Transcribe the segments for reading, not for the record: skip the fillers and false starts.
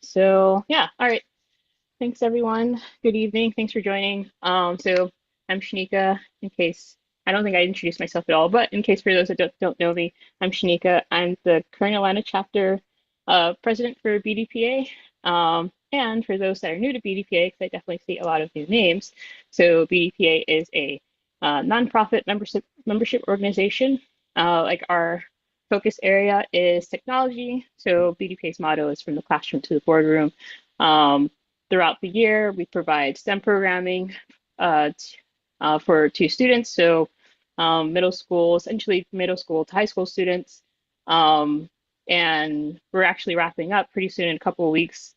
So yeah, all right. Thanks everyone. Good evening. Thanks for joining. So I'm Shanika. In case I don't think I introduced myself at all, but in case for those that don't know me, I'm Shanika. I'm the current Atlanta chapter president for BDPA. And for those that are new to BDPA, because I definitely see a lot of new names. So BDPA is a nonprofit membership organization. Like our focus area is technology. So BDPA's motto is from the classroom to the boardroom. Um, Throughout the year, we provide STEM programming for two students, so middle school, essentially middle school to high school students. Um, and we're actually wrapping up pretty soon in a couple of weeks.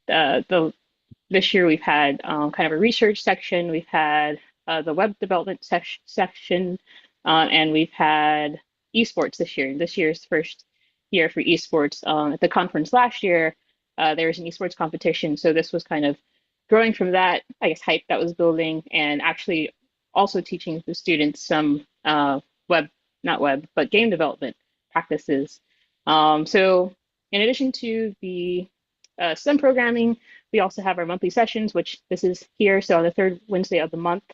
The This year we've had kind of a research section, we've had the web development section, and we've had esports this year. This year's first year for esports. At the conference last year, there was an esports competition, so this was kind of growing from that, I guess, hype that was building, and actually also teaching the students some web, not web, but game development practices. So in addition to the STEM programming, we also have our monthly sessions, which this is here. So on the third Wednesday of the month,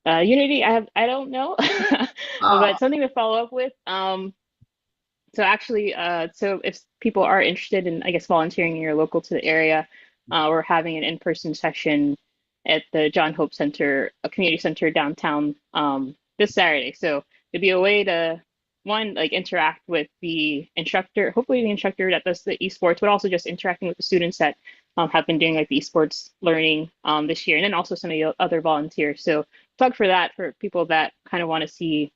Unity, I don't know, but Oh, something to follow up with. So actually, so if people are interested in, I guess, volunteering and you're local to the area, we're having an in-person session at the John Hope Center, a community center downtown, this Saturday. So it'd be a way to one, like interact with the instructor, hopefully the instructor that does the esports, but also just interacting with the students that have been doing like the esports learning this year, and then also some of the other volunteers. So plug for that for people that kind of want to see.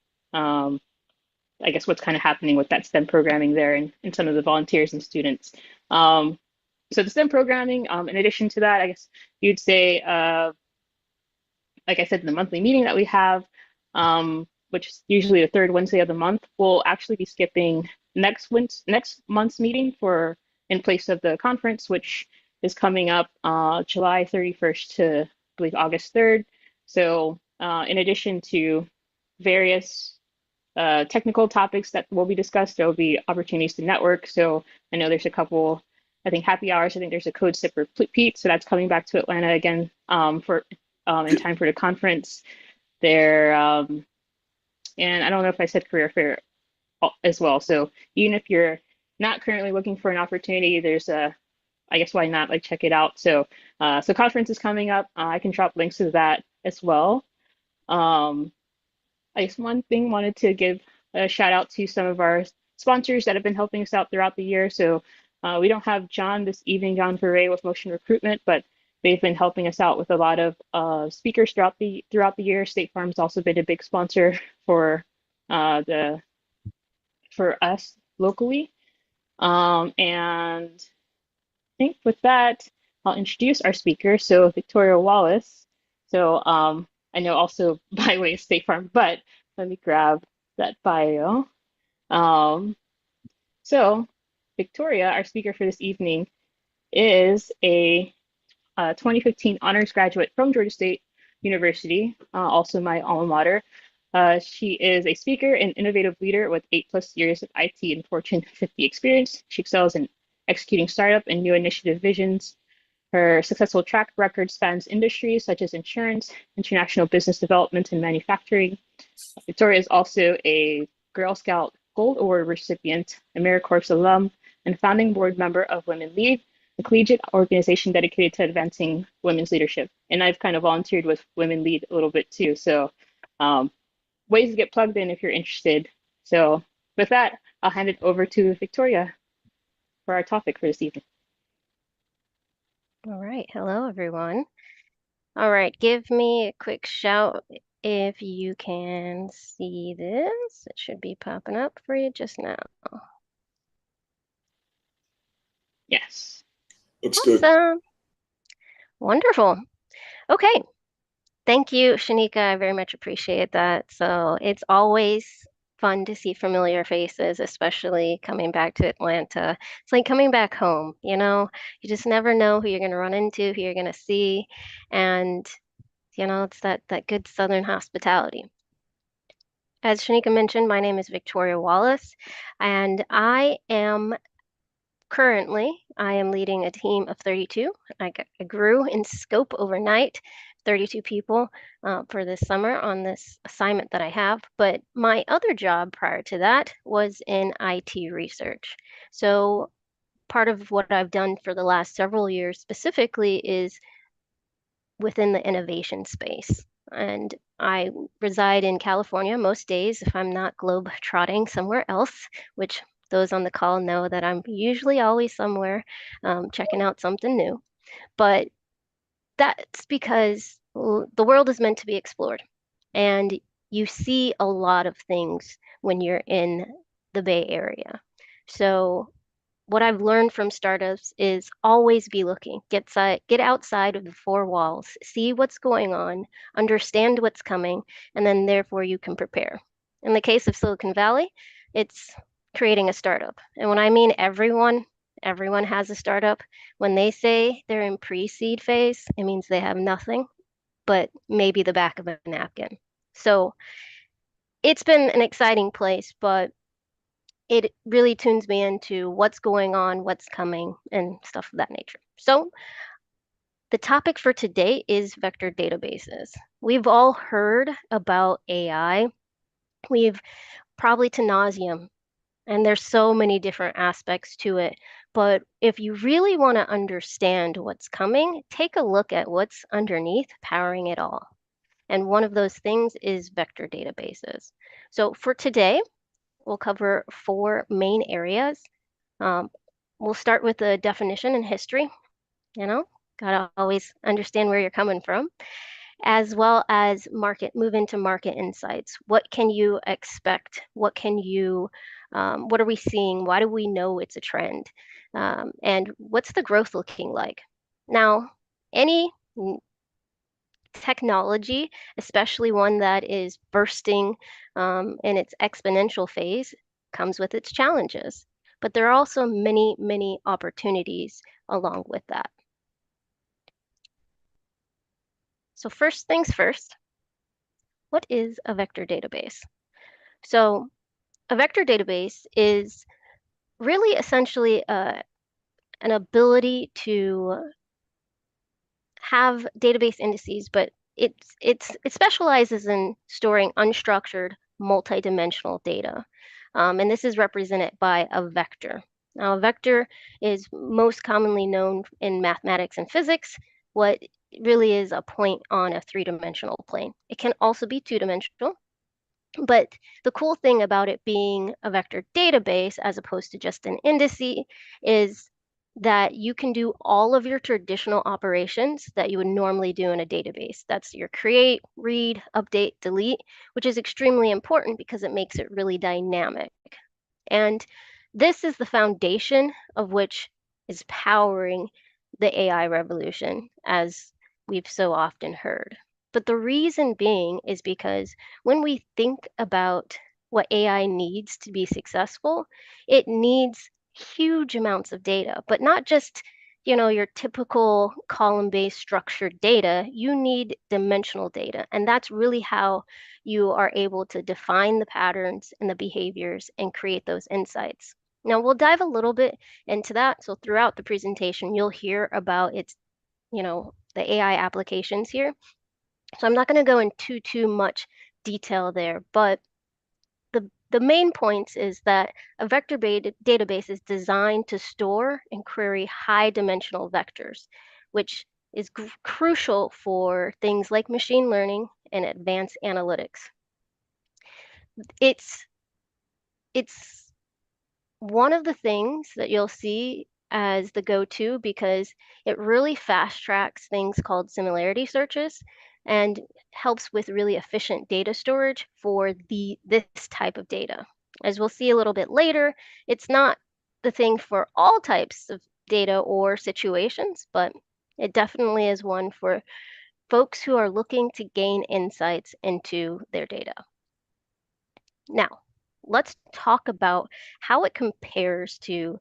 I guess what's kind of happening with that STEM programming there and some of the volunteers and students. Um, so the STEM programming, in addition to that, I guess you'd say, like I said, the monthly meeting that we have, which is usually the third Wednesday of the month, we'll actually be skipping next month's meeting for in place of the conference, which is coming up July 31st to I believe August 3rd. So in addition to various technical topics that will be discussed. There will be opportunities to network. So I know there's a couple, I think happy hours. I think there's a code sipper Pete. So that's coming back to Atlanta again for in time for the conference there. And I don't know if I said career fair as well. So even if you're not currently looking for an opportunity, there's a I guess why not like check it out. So so conference is coming up. I can drop links to that as well. Um, I guess one thing wanted to give a shout out to some of our sponsors that have been helping us out throughout the year. So we don't have John this evening, John Verre with Motion Recruitment, but they've been helping us out with a lot of speakers throughout the year. State Farm's also been a big sponsor for the for us locally. And I think with that, I'll introduce our speaker. So Victoria Wallace. So I know also by way of State Farm, but let me grab that bio. Um, so Victoria, our speaker for this evening, is a 2015 honors graduate from Georgia State University, also my alma mater. She is a speaker and innovative leader with 8+ years of IT and Fortune 50 experience. She excels in executing startup and new initiative visions. Her successful track record spans industries such as insurance, international business development, and manufacturing. Victoria is also a Girl Scout Gold Award recipient, AmeriCorps alum, and founding board member of Women Lead, a collegiate organization dedicated to advancing women's leadership. And I've kind of volunteered with Women Lead a little bit too. So, um, ways to get plugged in if you're interested. So, with that, I'll hand it over to Victoria for our topic for this evening. All right. Hello, everyone. All right. Give me a quick shout if you can see this. It should be popping up for you just now. Yes. looks good. Awesome. Wonderful. Okay. Thank you, Shanika. I very much appreciate that. So it's always fun to see familiar faces, especially coming back to Atlanta. It's like coming back home, you know? You just never know who you're going to run into, who you're going to see. And, it's that good Southern hospitality. As Shanika mentioned, my name is Victoria Wallace, and I am currently, I am leading a team of 32. I grew in scope overnight, 32 people for this summer on this assignment that I have. But my other job prior to that was in IT research. So part of what I've done for the last several years specifically is within the innovation space. And I reside in California most days if I'm not globe trotting somewhere else, which those on the call know that I'm usually always somewhere checking out something new. But that's because the world is meant to be explored. And you see a lot of things when you're in the Bay Area. So what I've learned from startups is always be looking. Get outside of the four walls, see what's going on, understand what's coming, and then therefore you can prepare. In the case of Silicon Valley, it's creating a startup. And when I mean everyone, everyone has a startup. When they say they're in pre-seed phase, it means they have nothing but maybe the back of a napkin. So it's been an exciting place, but it really tunes me into what's going on, what's coming, and stuff of that nature. So, the topic for today is vector databases. We've all heard about AI. We've probably to nauseum, and there's so many different aspects to it. But if you really want to understand what's coming, take a look at what's underneath powering it all. And one of those things is vector databases. So, for today, we'll cover four main areas. Um, we'll start with the definition and history, you know, gotta always understand where you're coming from, as well as move into market insights. What can you expect? What are we seeing? Why do we know it's a trend? And what's the growth looking like? Now, any technology, especially one that is bursting in its exponential phase, comes with its challenges. But there are also many, many opportunities along with that. So, first things first, what is a vector database? So, a vector database is really essentially an ability to have database indices, but it specializes in storing unstructured, multidimensional data. And this is represented by a vector. Now, a vector is most commonly known in mathematics and physics. What really is a point on a three-dimensional plane. It can also be two-dimensional, but the cool thing about it being a vector database as opposed to just an indice is that you can do all of your traditional operations that you would normally do in a database. That's your create, read, update, delete, which is extremely important because it makes it really dynamic. And this is the foundation of which is powering the AI revolution, as we've so often heard. But the reason being is because when we think about what AI needs to be successful, it needs huge amounts of data, but not just your typical column-based structured data. You need dimensional data, and that's really how you are able to define the patterns and the behaviors and create those insights. Now, we'll dive a little bit into that. So throughout the presentation, you'll hear about the AI applications here. So I'm not going to go into too much detail there, but the main points is that a vector database is designed to store and query high dimensional vectors, which is crucial for things like machine learning and advanced analytics. It's it's one of the things that you'll see as the go-to because it really fast tracks things called similarity searches and helps with really efficient data storage for this type of data. As we'll see a little bit later, it's not the thing for all types of data or situations, but it definitely is one for folks who are looking to gain insights into their data. Now, let's talk about how it compares to,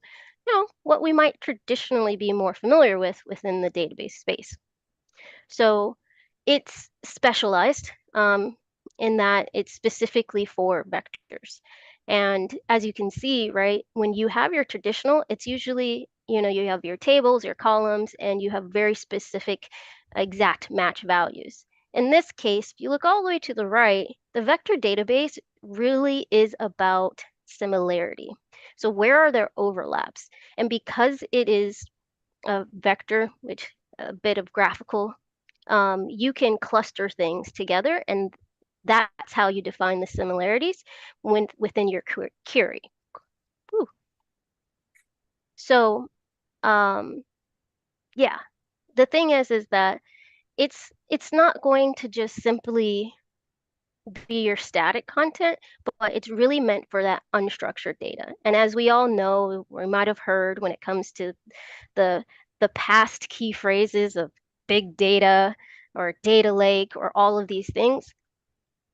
what we might traditionally be more familiar with within the database space. So it's specialized in that it's specifically for vectors. And as you can see, right, when you have your traditional, it's usually, you have your tables, your columns, and you have very specific exact match values. In this case, if you look all the way to the right, the vector database really is about similarity. So where are there overlaps? And because it is a vector, which a bit of graphical, you can cluster things together, and that's how you define the similarities within your query. Whew. So, um, yeah, the thing is that it's not going to just simply be your static content, but it's really meant for that unstructured data. And as we all know, we might have heard when it comes to the the past key phrases of big data or data lake or all of these things,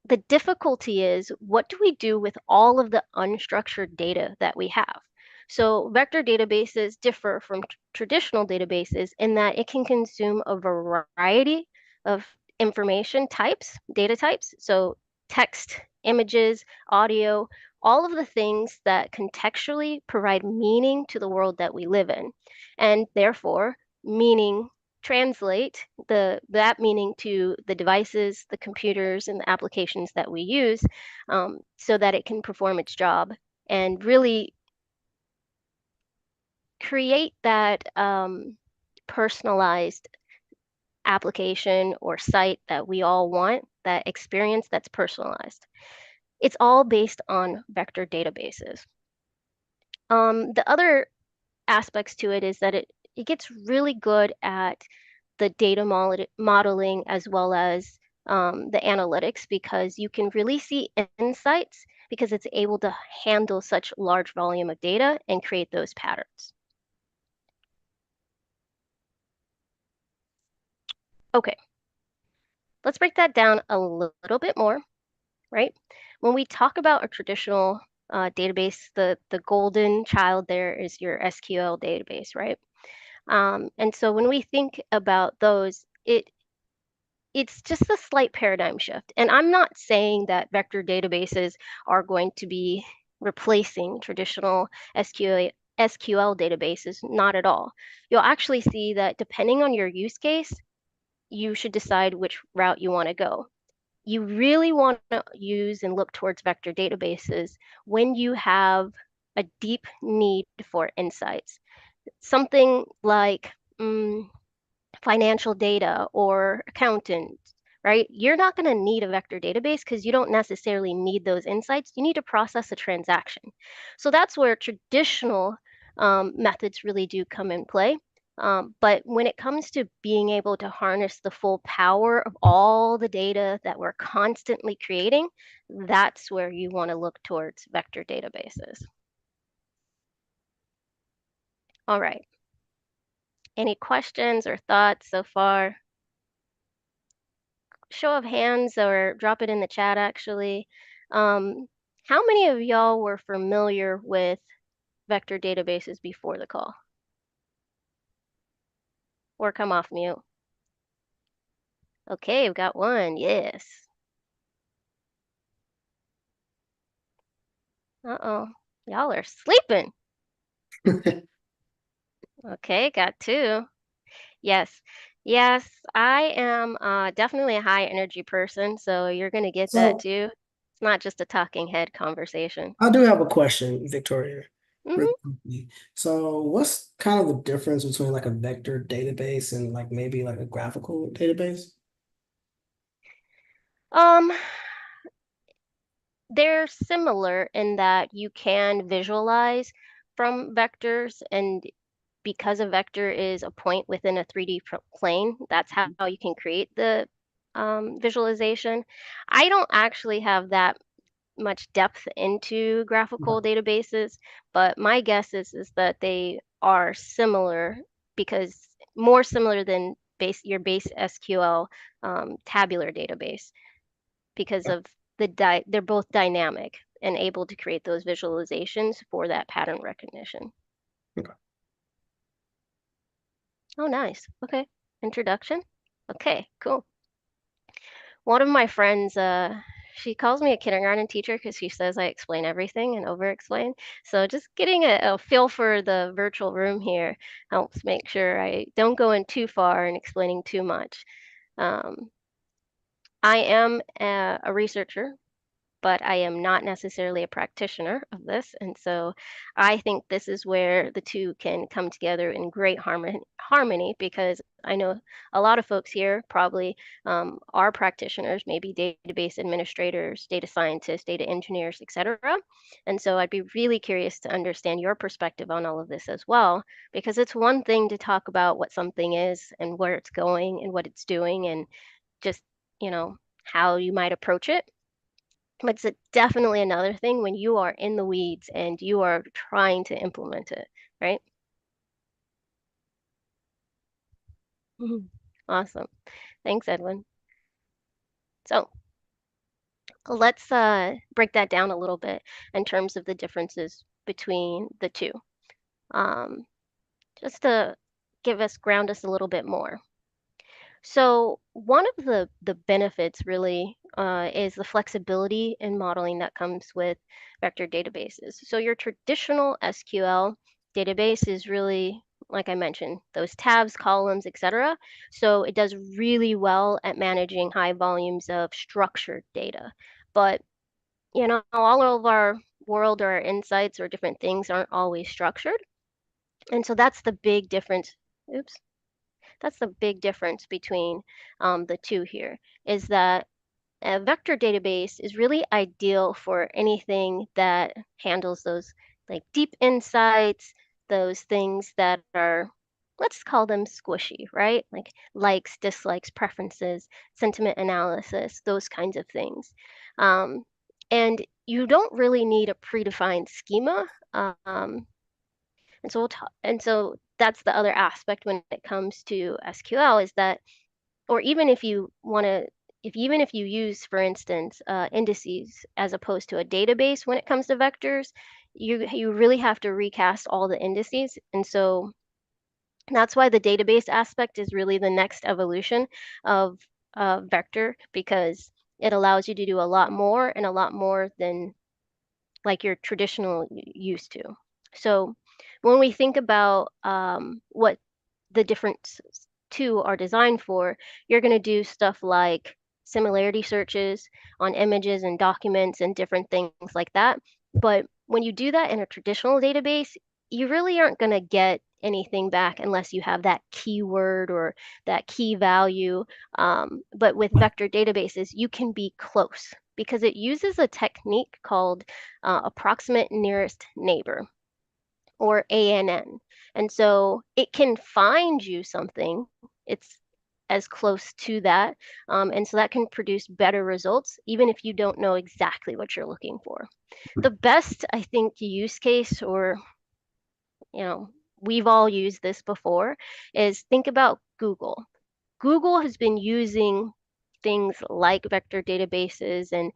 the difficulty is what do we do with all of the unstructured data that we have? So vector databases differ from traditional databases in that it can consume a variety of information types, data types. So text, images, audio, all of the things that contextually provide meaning to the world that we live in. And therefore, meaning translate that meaning to the devices, the computers, and the applications that we use, so that it can perform its job and really create that personalized application or site that we all want, that experience that's personalized. It's all based on vector databases. The other aspects to it is that it gets really good at the data modeling as well as the analytics because you can really see insights because it's able to handle such large volume of data and create those patterns. Okay, let's break that down a little bit more, right? When we talk about a traditional database, the golden child there is your SQL database, right? And so when we think about those, it's just a slight paradigm shift. And I'm not saying that vector databases are going to be replacing traditional SQL databases, not at all. You'll actually see that depending on your use case, you should decide which route you want to go. You really want to use and look towards vector databases when you have a deep need for insights. Something like financial data or accountants, right? You're not going to need a vector database because you don't necessarily need those insights. You need to process a transaction. So that's where traditional methods really do come in play. But when it comes to being able to harness the full power of all the data that we're constantly creating, that's where you want to look towards vector databases. All right. Any questions or thoughts so far? Show of hands or drop it in the chat actually. Um, how many of y'all were familiar with vector databases before the call? Or come off mute? Okay, we've got one. Yes. Uh-oh. Y'all are sleeping. Okay, got two. Yes. Yes, I am definitely a high energy person, so you're gonna get that So too. It's not just a talking head conversation. I do have a question, Victoria. Really Hmm. quickly. So what's kind of the difference between like a vector database and like maybe like a graphical database? Um, they're similar in that you can visualize from vectors, and because a vector is a point within a 3D plane, that's how you can create the visualization. I don't actually have that much depth into graphical Okay. databases, but my guess is that they are similar because more similar than your base SQL tabular database because of they're both dynamic and able to create those visualizations for that pattern recognition. Okay. Oh, nice. Okay. Introduction. Okay, cool. One of my friends she calls me a kindergarten teacher because she says I explain everything and over explain. So just getting a feel for the virtual room here helps make sure I don't go in too far and explaining too much. Um, I am a researcher, but I am not necessarily a practitioner of this. And so I think this is where the two can come together in great harmony because I know a lot of folks here probably are practitioners, maybe database administrators, data scientists, data engineers, etc. And so I'd be really curious to understand your perspective on all of this as well, because it's one thing to talk about what something is and where it's going and what it's doing and just, you know, how you might approach it. But it's definitely another thing when you are in the weeds and you are trying to implement it, right? Mhm. Awesome. Thanks, Edwin. So let's break that down a little bit in terms of the differences between the two, um, just to ground us a little bit more. So one of the benefits really is the flexibility in modeling that comes with vector databases. So your traditional SQL database is really, like I mentioned, those tabs, columns, etc. So it does really well at managing high volumes of structured data. But all of our world or our insights or different things aren't always structured. And so that's the big difference. Oops. That's the big difference between the two here, is that a vector database is really ideal for anything that handles those like deep insights, those things that are, let's call them squishy, right? Like likes, dislikes, preferences, sentiment analysis, those kinds of things. Um, and you don't really need a predefined schema. And so that's the other aspect when it comes to SQL is that, or even if you want to, if even if you use, for instance, indices as opposed to a database when it comes to vectors, you really have to recast all the indices. And so that's why the database aspect is really the next evolution of vector because it allows you to do a lot more and a lot more than like you're traditional used to. So when we think about what the different two are designed for, you're going to do stuff like similarity searches on images and documents and different things like that. But when you do that in a traditional database, you really aren't going to get anything back unless you have that keyword or that key value. But with vector databases, you can be close because it uses a technique called approximate nearest neighbor or ANN. And so it can find you something. It's as close to that. And so that can produce better results, even if you don't know exactly what you're looking for. The best, I think, use case, or, we've all used this before, is think about Google. Google has been using things like vector databases and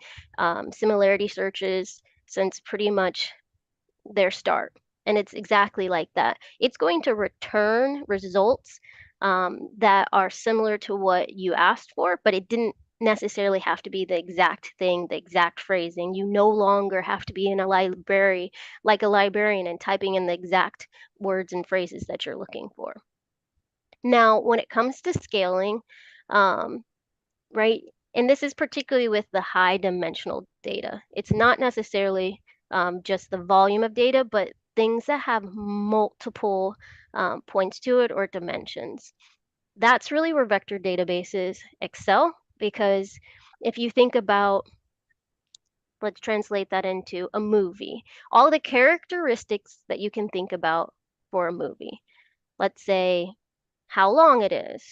similarity searches since pretty much their start. And it's exactly like that. It's going to return results that are similar to what you asked for, but it didn't necessarily have to be the exact thing, the exact phrasing. You no longer have to be in a library like a librarian and typing in the exact words and phrases that you're looking for. Now, when it comes to scaling, um, right? And this is particularly with the high dimensional data. It's not necessarily just the volume of data, but things that have multiple points to it or dimensions. That's really where vector databases excel because if you think about, let's translate that into a movie, all the characteristics that you can think about for a movie. Let's say how long it is,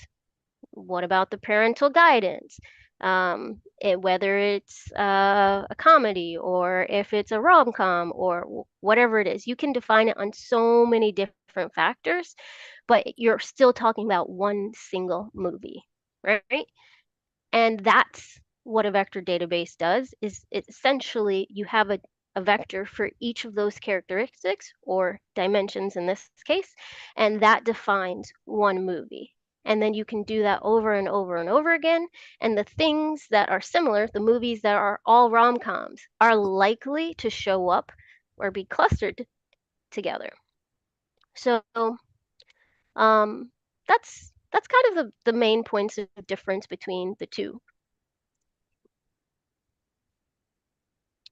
what about the parental guidance? Whether it's a comedy or if it's a rom-com or whatever it is, you can define it on so many different factors, but you're still talking about one single movie, right? And that's what a vector database does is it essentially you have a vector for each of those characteristics or dimensions in this case, and that defines one movie. And then you can do that over and over and over again. And the things that are similar, the movies that are all rom-coms, are likely to show up or be clustered together. So um, that's kind of the main points of difference between the two.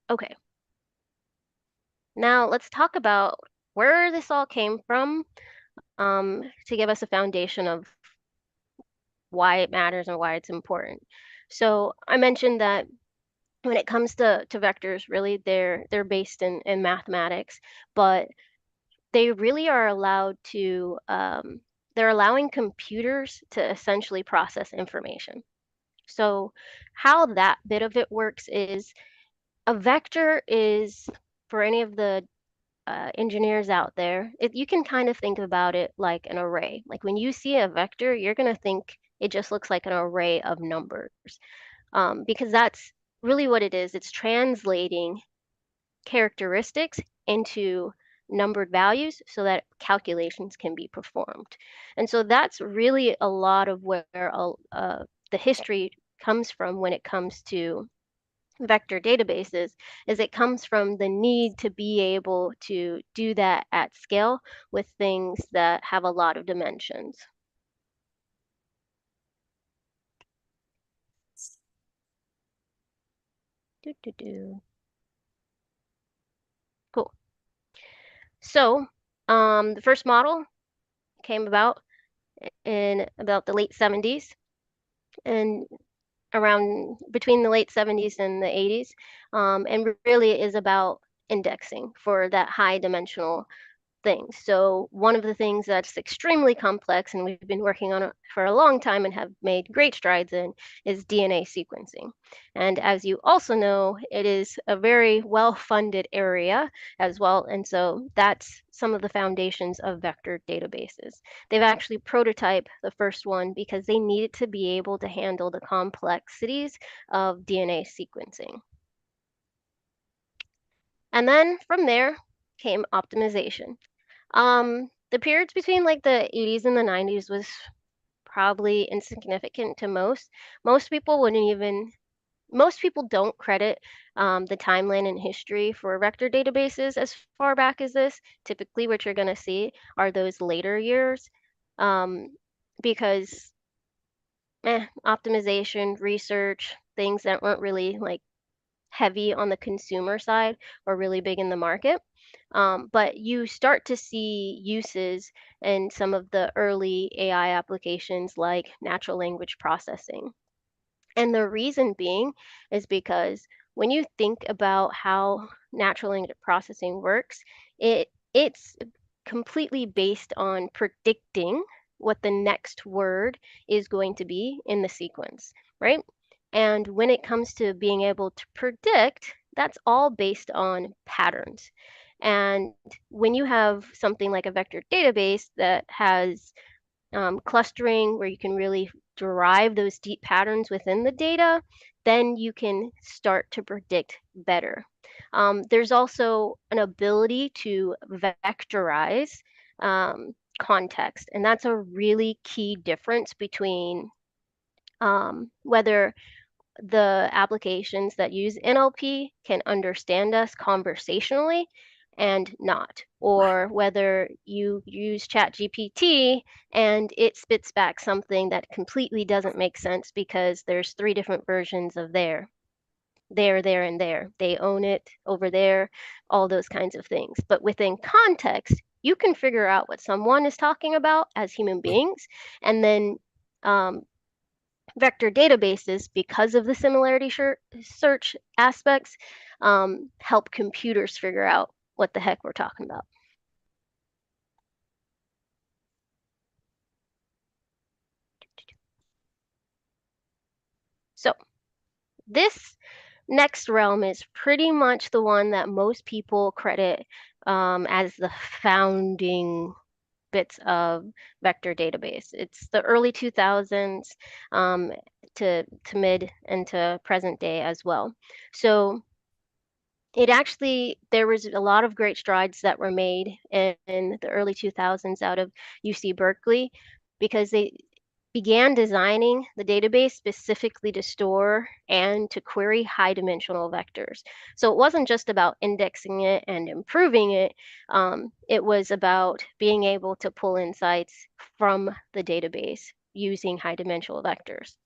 Okay, now let's talk about where this all came from, to give us a foundation of why it matters and why it's important. So I mentioned that when it comes to vectors, really they're based in mathematics, but they really are allowed to they're allowing computers to essentially process information. So how that bit of it works is a vector is, for any of the engineers out there, you can kind of think about it like an array. Like when you see a vector, you're going to think it just looks like an array of numbers, because that's really what it is. It's translating characteristics into numbered values so that calculations can be performed. And so that's really a lot of where the history comes from when it comes to vector databases, is it comes from the need to be able to do that at scale with things that have a lot of dimensions. Doo, doo, doo. Cool. So the first model came about in about the late 70s, and around between the late 70s and the 80s, and really is about indexing for that high dimensional things. So one of the things that's extremely complex, and we've been working on it for a long time and have made great strides in, is DNA sequencing. And as you also know, it is a very well-funded area as well. And so that's some of the foundations of vector databases. They've actually prototyped the first one because they needed to be able to handle the complexities of DNA sequencing. And then from there came optimization. The periods between like the 80s and the 90s was probably insignificant to most. Most people wouldn't even, most people don't credit the timeline in history for vector databases as far back as this. Typically, what you're going to see are those later years, um, because optimization, research, things that weren't really like heavy on the consumer side or really big in the market. But you start to see uses in some of the early AI applications like natural language processing. And the reason being is because when you think about how natural language processing works, it's completely based on predicting what the next word is going to be in the sequence, right? And when it comes to being able to predict, that's all based on patterns. And when you have something like a vector database that has clustering where you can really derive those deep patterns within the data, then you can start to predict better. There's also an ability to vectorize context, and that's a really key difference between whether the applications that use NLP can understand us conversationally and not, or whether you use ChatGPT and it spits back something that completely doesn't make sense because there's three different versions of there, and there. They own it over there, all those kinds of things. But within context, you can figure out what someone is talking about as human beings, and then um, vector databases, because of the similarity search aspects, help computers figure out what the heck we're talking about. So this next realm is pretty much the one that most people credit as the founding bits of vector database. It's the early 2000s um, to mid and to present day as well. So it actually, there was a lot of great strides that were made in the early 2000s out of UC Berkeley, because began designing the database specifically to store and to query high dimensional vectors. So it wasn't just about indexing it and improving it. It was about being able to pull insights from the database using high dimensional vectors.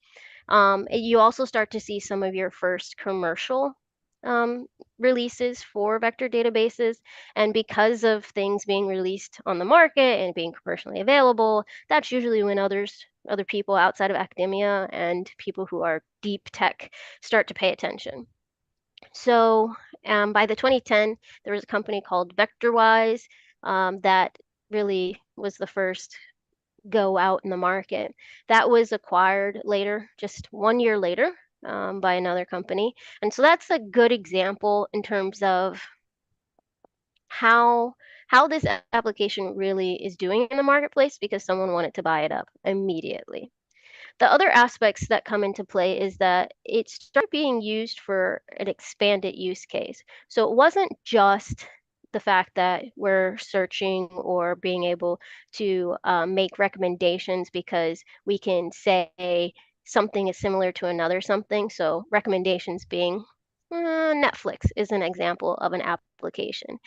You also start to see some of your first commercial um, releases for vector databases. And because of things being released on the market and being commercially available, that's usually when other people outside of academia and people who are deep tech start to pay attention. So by the 2010, there was a company called VectorWise that really was the first go out in the market. That was acquired later, just 1 year later, by another company. And so that's a good example in terms of how how this application really is doing in the marketplace because someone wanted to buy it up immediately. The other aspects that come into play is that it started being used for an expanded use case. So it wasn't just the fact that we're searching or being able to make recommendations because we can say something is similar to another something. So recommendations being Netflix is an example of an application.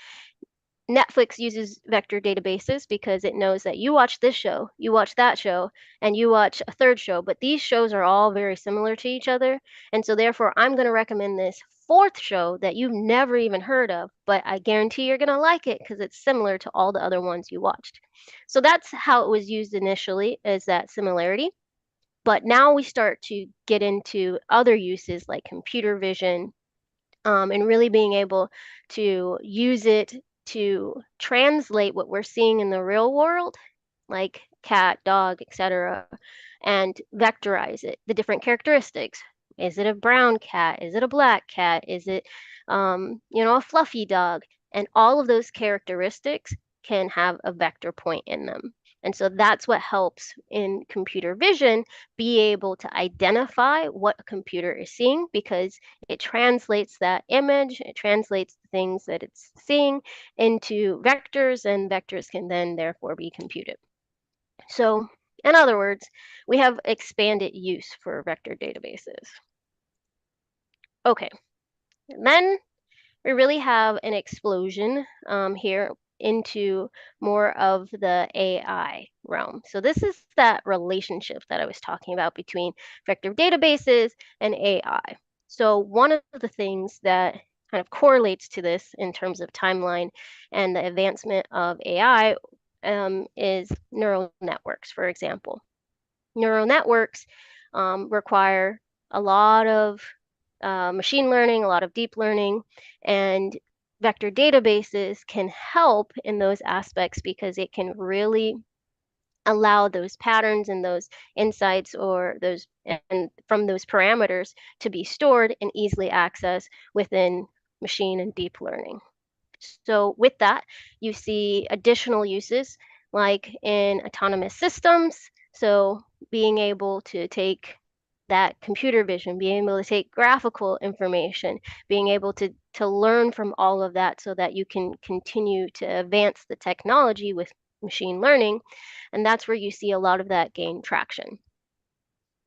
Netflix uses vector databases because it knows that you watch this show, you watch that show, and you watch a third show, but these shows are all very similar to each other. And so, therefore, I'm going to recommend this fourth show that you've never even heard of, but I guarantee you're going to like it because it's similar to all the other ones you watched. So, that's how it was used initially, as that similarity. But now we start to get into other uses like computer vision, and really being able to use it to translate what we're seeing in the real world, like cat, dog, etc., and vectorize it, the different characteristics. Is it a brown cat? Is it a black cat? Is it, a fluffy dog? And all of those characteristics can have a vector point in them. And so that's what helps in computer vision be able to identify what a computer is seeing because it translates that image, it translates the things that it's seeing into vectors, and vectors can then therefore be computed. So, in other words, we have expanded use for vector databases. Okay, and then we really have an explosion here into more of the AI realm. So this is that relationship that I was talking about between vector databases and AI. So one of the things that kind of correlates to this in terms of timeline and the advancement of AI is neural networks, for example. Neural networks require a lot of machine learning, a lot of deep learning, and vector databases can help in those aspects because it can really allow those patterns and those insights or those and from those parameters to be stored and easily accessed within machine and deep learning. So with that, you see additional uses like in autonomous systems. So being able to take that computer vision, being able to take graphical information, being able to learn from all of that so that you can continue to advance the technology with machine learning. And that's where you see a lot of that gain traction.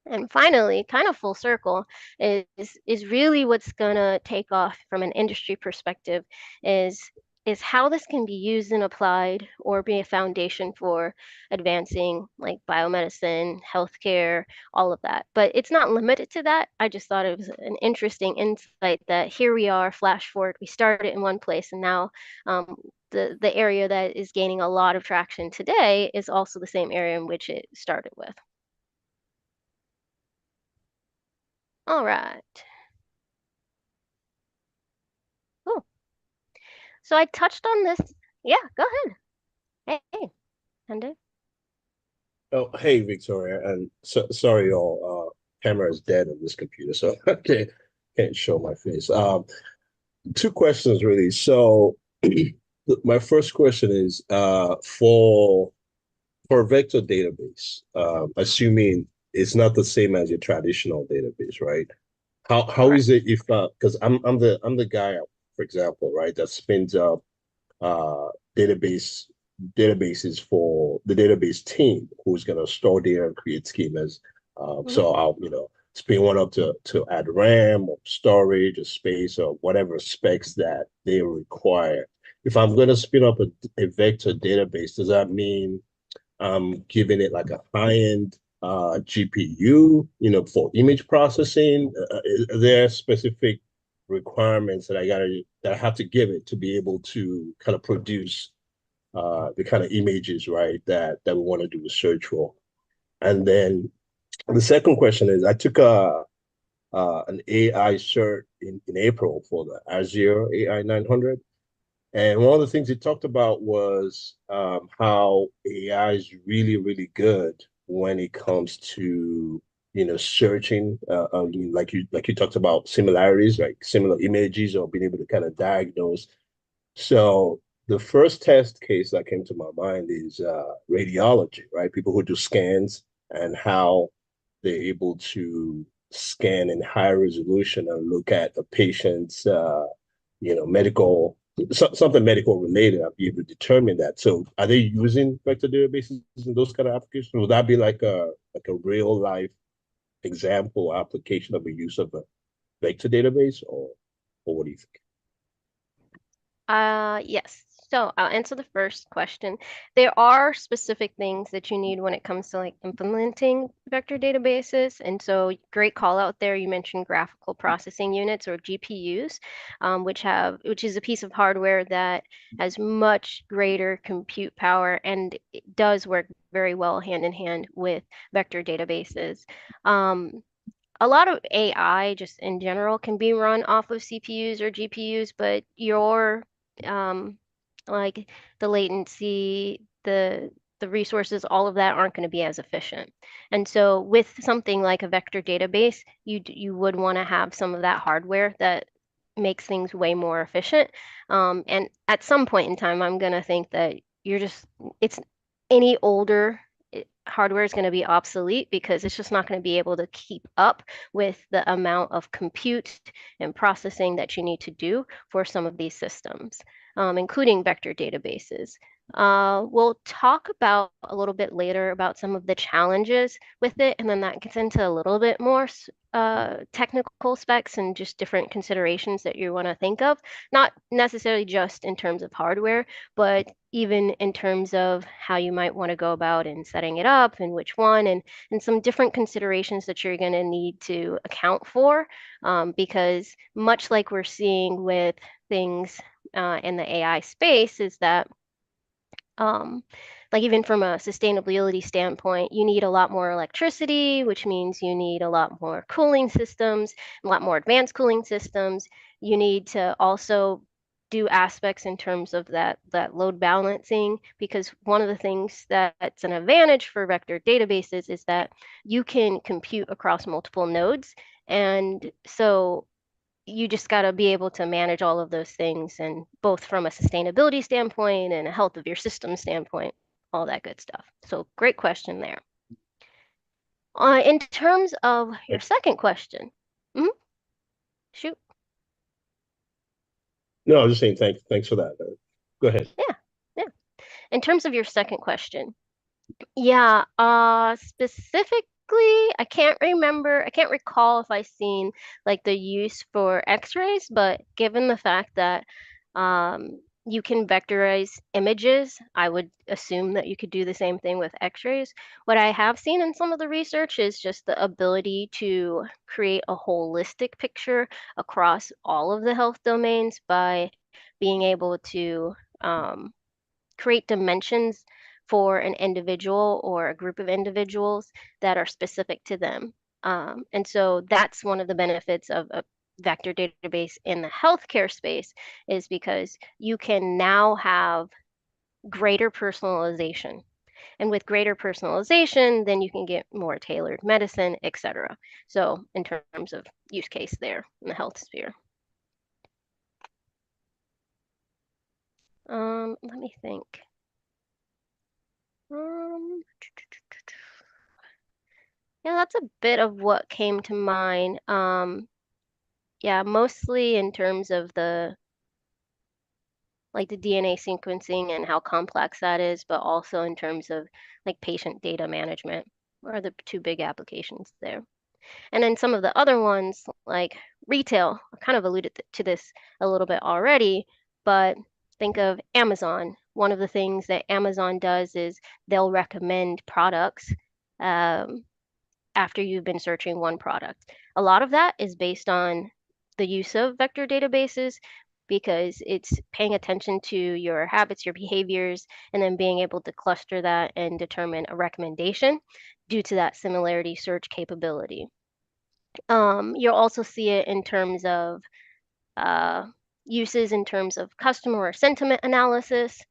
And finally, kind of full circle, is really what's gonna take off from an industry perspective is is how this can be used and applied or be a foundation for advancing like biomedicine, healthcare, all of that. But it's not limited to that. I just thought it was an interesting insight that here we are, flash forward, we started in one place and now the area that is gaining a lot of traction today is also the same area in which it started with. All right. Cool. So I touched on this. Yeah, go ahead. Hey, Hande. Oh, hey, Victoria, and sorry, your camera is dead on this computer, so I can't show my face. Two questions really. So, my first question is for a vector database, assuming it's not the same as your traditional database, right? How Correct. is it if because I'm the guy, for example, right, that spins up database databases for the database team who's going to store data and create schemas. Mhm. So I'll, spin one up to add RAM or storage or space or whatever specs that they require. If I'm going to spin up a vector database, does that mean giving it like a high-end GPU, for image processing? Are there specific requirements that I have to give it to be able to kind of produce the kind of images, right, that we want to do research for? And then the second question is, I took an AI cert in April for the Azure AI 900. And one of the things he talked about was how AI is really, really good when it comes to searching, like you talked about similarities, like similar images, or being able to kind of diagnose. So the first test case that came to my mind is radiology, right? People who do scans and how they're able to scan in high resolution and look at a patient's, medical, something medical related, I'll be able to determine that. So are they using vector databases in those kind of applications? Would that be like a real life example application of a use of a vector database, or what do you think? Yes. So I'll answer the first question. There are specific things that you need when it comes to like implementing vector databases. And so great call out there. You mentioned graphical processing units or GPUs, which is a piece of hardware that has much greater compute power and it does work very well hand in hand with vector databases. Um, a lot of AI just in general can be run off of CPUs or GPUs, but your um, like the latency, the resources, all of that aren't going to be as efficient. And so with something like a vector database, you would want to have some of that hardware that makes things way more efficient. And at some point in time, I'm going to think that it's any older hardware is going to be obsolete because it's just not going to be able to keep up with the amount of compute and processing that you need to do for some of these systems, including vector databases. We'll talk about a little bit later about some of the challenges with it, and then that gets into a little bit more technical specs and just different considerations that you want to think of, not necessarily just in terms of hardware, but even in terms of how you might want to go about in setting it up and which one, and some different considerations that you're going to need to account for, because much like we're seeing with things in the AI space, is that um, like even from a sustainability standpoint, you need a lot more electricity, which means you need a lot more cooling systems, a lot more advanced cooling systems. You need to also do aspects in terms of that load balancing, because one of the things that's an advantage for vector databases is that you can compute across multiple nodes. And so you just got to be able to manage all of those things, and both from a sustainability standpoint and a health of your system standpoint, all that good stuff. So great question there. In terms of your second question, mhm, shoot, No, I was just saying thanks for that. Go ahead. yeah, yeah. In terms of your second question, yeah, specifically, I can't remember, I can't recall if I seen like the use for X-rays, but given the fact that you can vectorize images, I would assume that you could do the same thing with X-rays. What I have seen in some of the research is just the ability to create a holistic picture across all of the health domains by being able to um, create dimensions for an individual or a group of individuals that are specific to them. And so that's one of the benefits of a vector database in the healthcare space, is because you can now have greater personalization. And with greater personalization, then you can get more tailored medicine, et cetera. So in terms of use case there in the health sphere. Let me think. Um, Yeah, that's a bit of what came to mind. Yeah, mostly in terms of like the DNA sequencing and how complex that is, but also in terms of like patient data management are the two big applications there. And then some of the other ones, like retail, I kind of alluded to this a little bit already, but think of Amazon. One of the things that Amazon does is they'll recommend products um, after you've been searching one product. A lot of that is based on the use of vector databases because it's paying attention to your habits, your behaviors, and then being able to cluster that and determine a recommendation due to that similarity search capability. You'll also see it in terms of uh, uses in terms of customer sentiment analysis.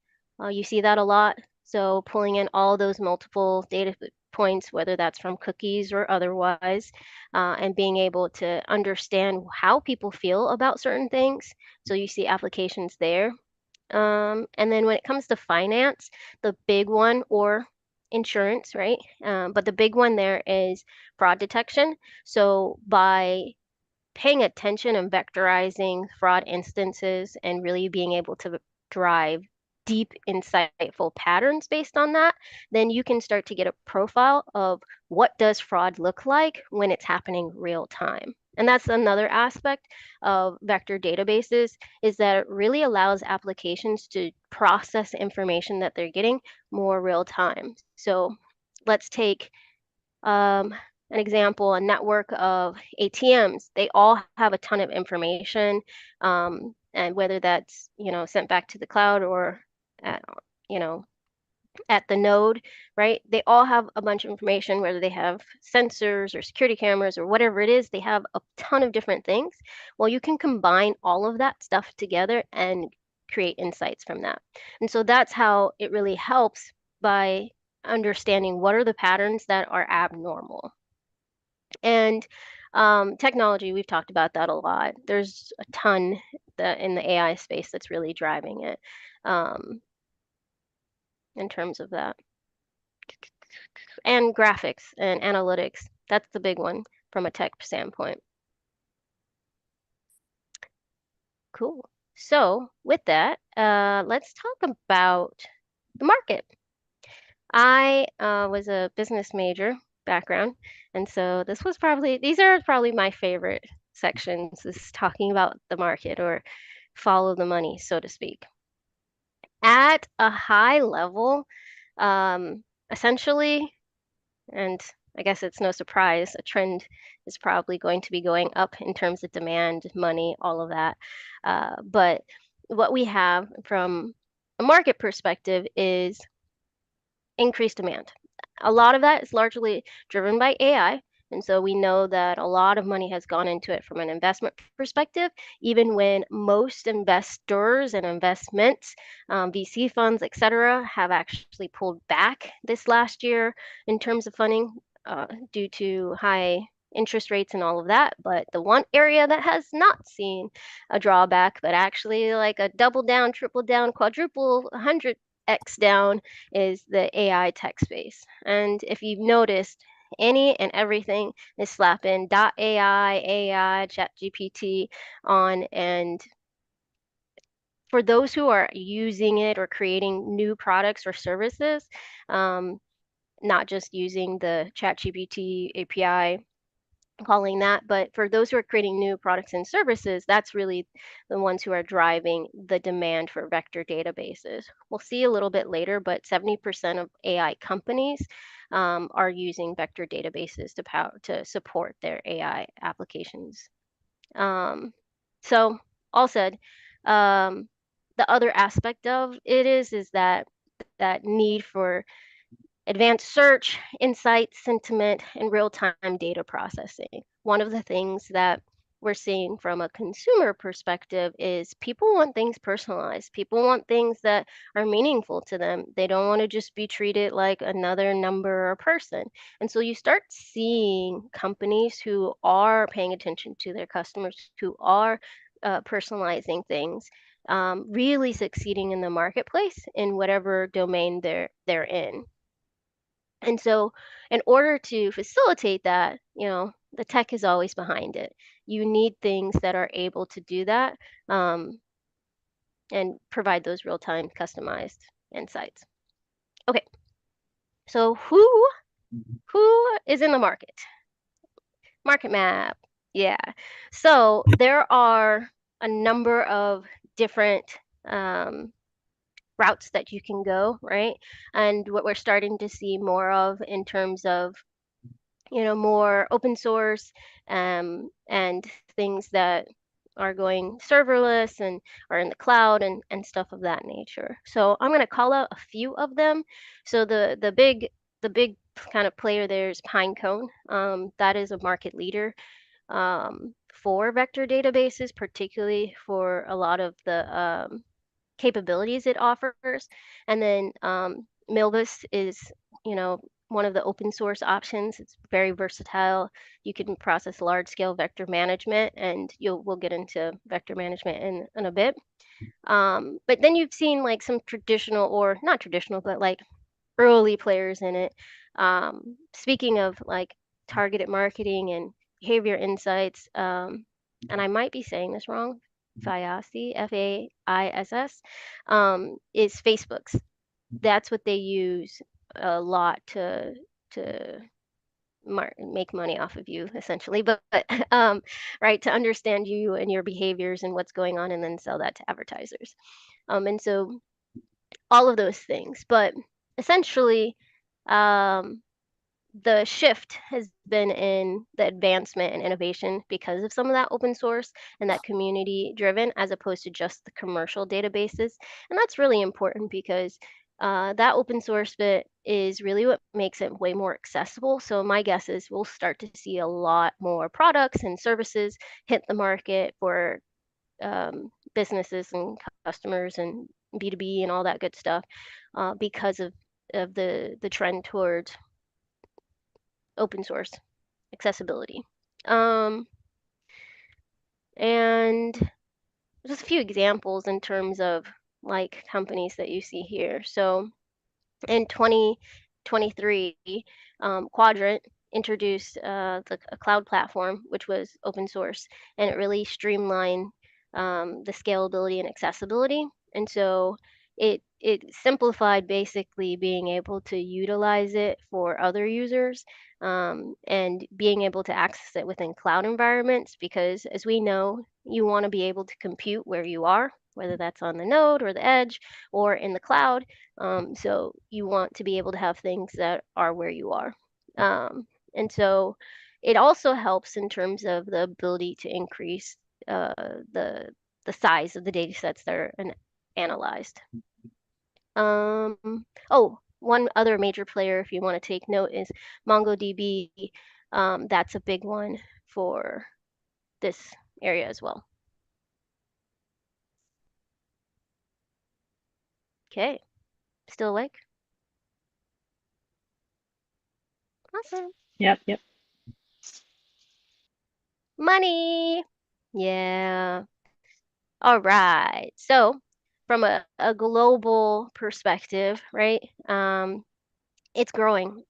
You see that a lot. So pulling in all those multiple data points, whether that's from cookies or otherwise, and being able to understand how people feel about certain things. So you see applications there. And then when it comes to finance, the big one or insurance, right? But the big one there is fraud detection. So by paying attention and vectorizing fraud instances and really being able to drive deep, insightful patterns based on that, then you can start to get a profile of what does fraud look like when it's happening real time. And that's another aspect of vector databases is that it really allows applications to process information that they're getting more real time. So let's take an example, a network of ATMs, they all have a ton of information, and whether that's, sent back to the cloud or at, you know, at the node, right? They all have a bunch of information, whether they have sensors or security cameras or whatever it is, they have a ton of different things. Well, you can combine all of that stuff together and create insights from that. And so that's how it really helps by understanding what are the patterns that are abnormal. And technology, we've talked about that a lot. There's a ton that in the AI space that's really driving it um, in terms of that. And graphics and analytics, that's the big one from a tech standpoint. Cool. So with that, let's talk about the market. I was a business major background, and so these are probably my favorite sections, is talking about the market or follow the money, so to speak. At a high level, um, essentially, and I guess it's no surprise, a trend is probably going to be going up in terms of demand, money, all of that. But what we have from a market perspective is increased demand. A lot of that is largely driven by AI. And so we know that a lot of money has gone into it from an investment perspective, even when most investors and investments, VC funds, et cetera, have actually pulled back this last year in terms of funding due to high interest rates and all of that. But the one area that has not seen a drawback, but actually like a double down, triple down, quadruple, 100x down is the AI tech space. And if you've noticed, any and everything is slapping .ai, ChatGPT on. And for those who are using it or creating new products or services, um, not just using the ChatGPT API, calling that, but for those who are creating new products and services, that's really the ones who are driving the demand for vector databases. We'll see a little bit later, but 70% of AI companies are using vector databases to support their AI applications. So all said, um, the other aspect of it is that need for advanced search, insights, sentiment, and real-time data processing. One of the things that we're seeing from a consumer perspective is people want things personalized. People want things that are meaningful to them. They don't want to just be treated like another number or person. And so you start seeing companies who are paying attention to their customers, who are personalizing things, really succeeding in the marketplace in whatever domain they're in. And so, in order to facilitate that, the tech is always behind it. You need things that are able to do that. Um, and provide those real-time customized insights. Okay, so who is in the market? Market map. Yeah. So there are a number of different um, routes that you can go, right? And what we're starting to see more of in terms of, more open source and things that are going serverless and are in the cloud and stuff of that nature. So I'm going to call out a few of them. So the big kind of player there is Pinecone. That is a market leader for vector databases, particularly for a lot of the capabilities it offers. And then Milvus is, one of the open source options. It's very versatile. You can process large scale vector management, and we'll get into vector management in a bit. But then you've seen like some traditional, or not traditional, but like early players in it. Speaking of like targeted marketing and behavior insights, and I might be saying this wrong, FAISS, FAISS, is Facebook's. That's what they use a lot to make money off of you, essentially. But right, to understand you and your behaviors and what's going on, and then sell that to advertisers. And so all of those things. But essentially, um, the shift has been in the advancement and innovation because of some of that open source and that community driven, as opposed to just the commercial databases. And that's really important because that open source bit is really what makes it way more accessible. So my guess is we'll start to see a lot more products and services hit the market for businesses and customers and B2B and all that good stuff because of the trend towards open source accessibility. Um, and just a few examples in terms of like companies that you see here. So in 2023, Quadrant introduced a cloud platform, which was open source, and it really streamlined the scalability and accessibility. And so it simplified basically being able to utilize it for other users and being able to access it within cloud environments, because as we know, you want to be able to compute where you are, whether that's on the node or the edge or in the cloud. So you want to be able to have things that are where you are. And so it also helps in terms of the ability to increase uh, the the size of the data sets that are analyzed. Oh, one other major player, if you want to take note, is MongoDB. That's a big one for this area as well. Okay, still awake? Awesome. Yep, yep. Money. Yeah. All right. So, from a global perspective, right? It's growing.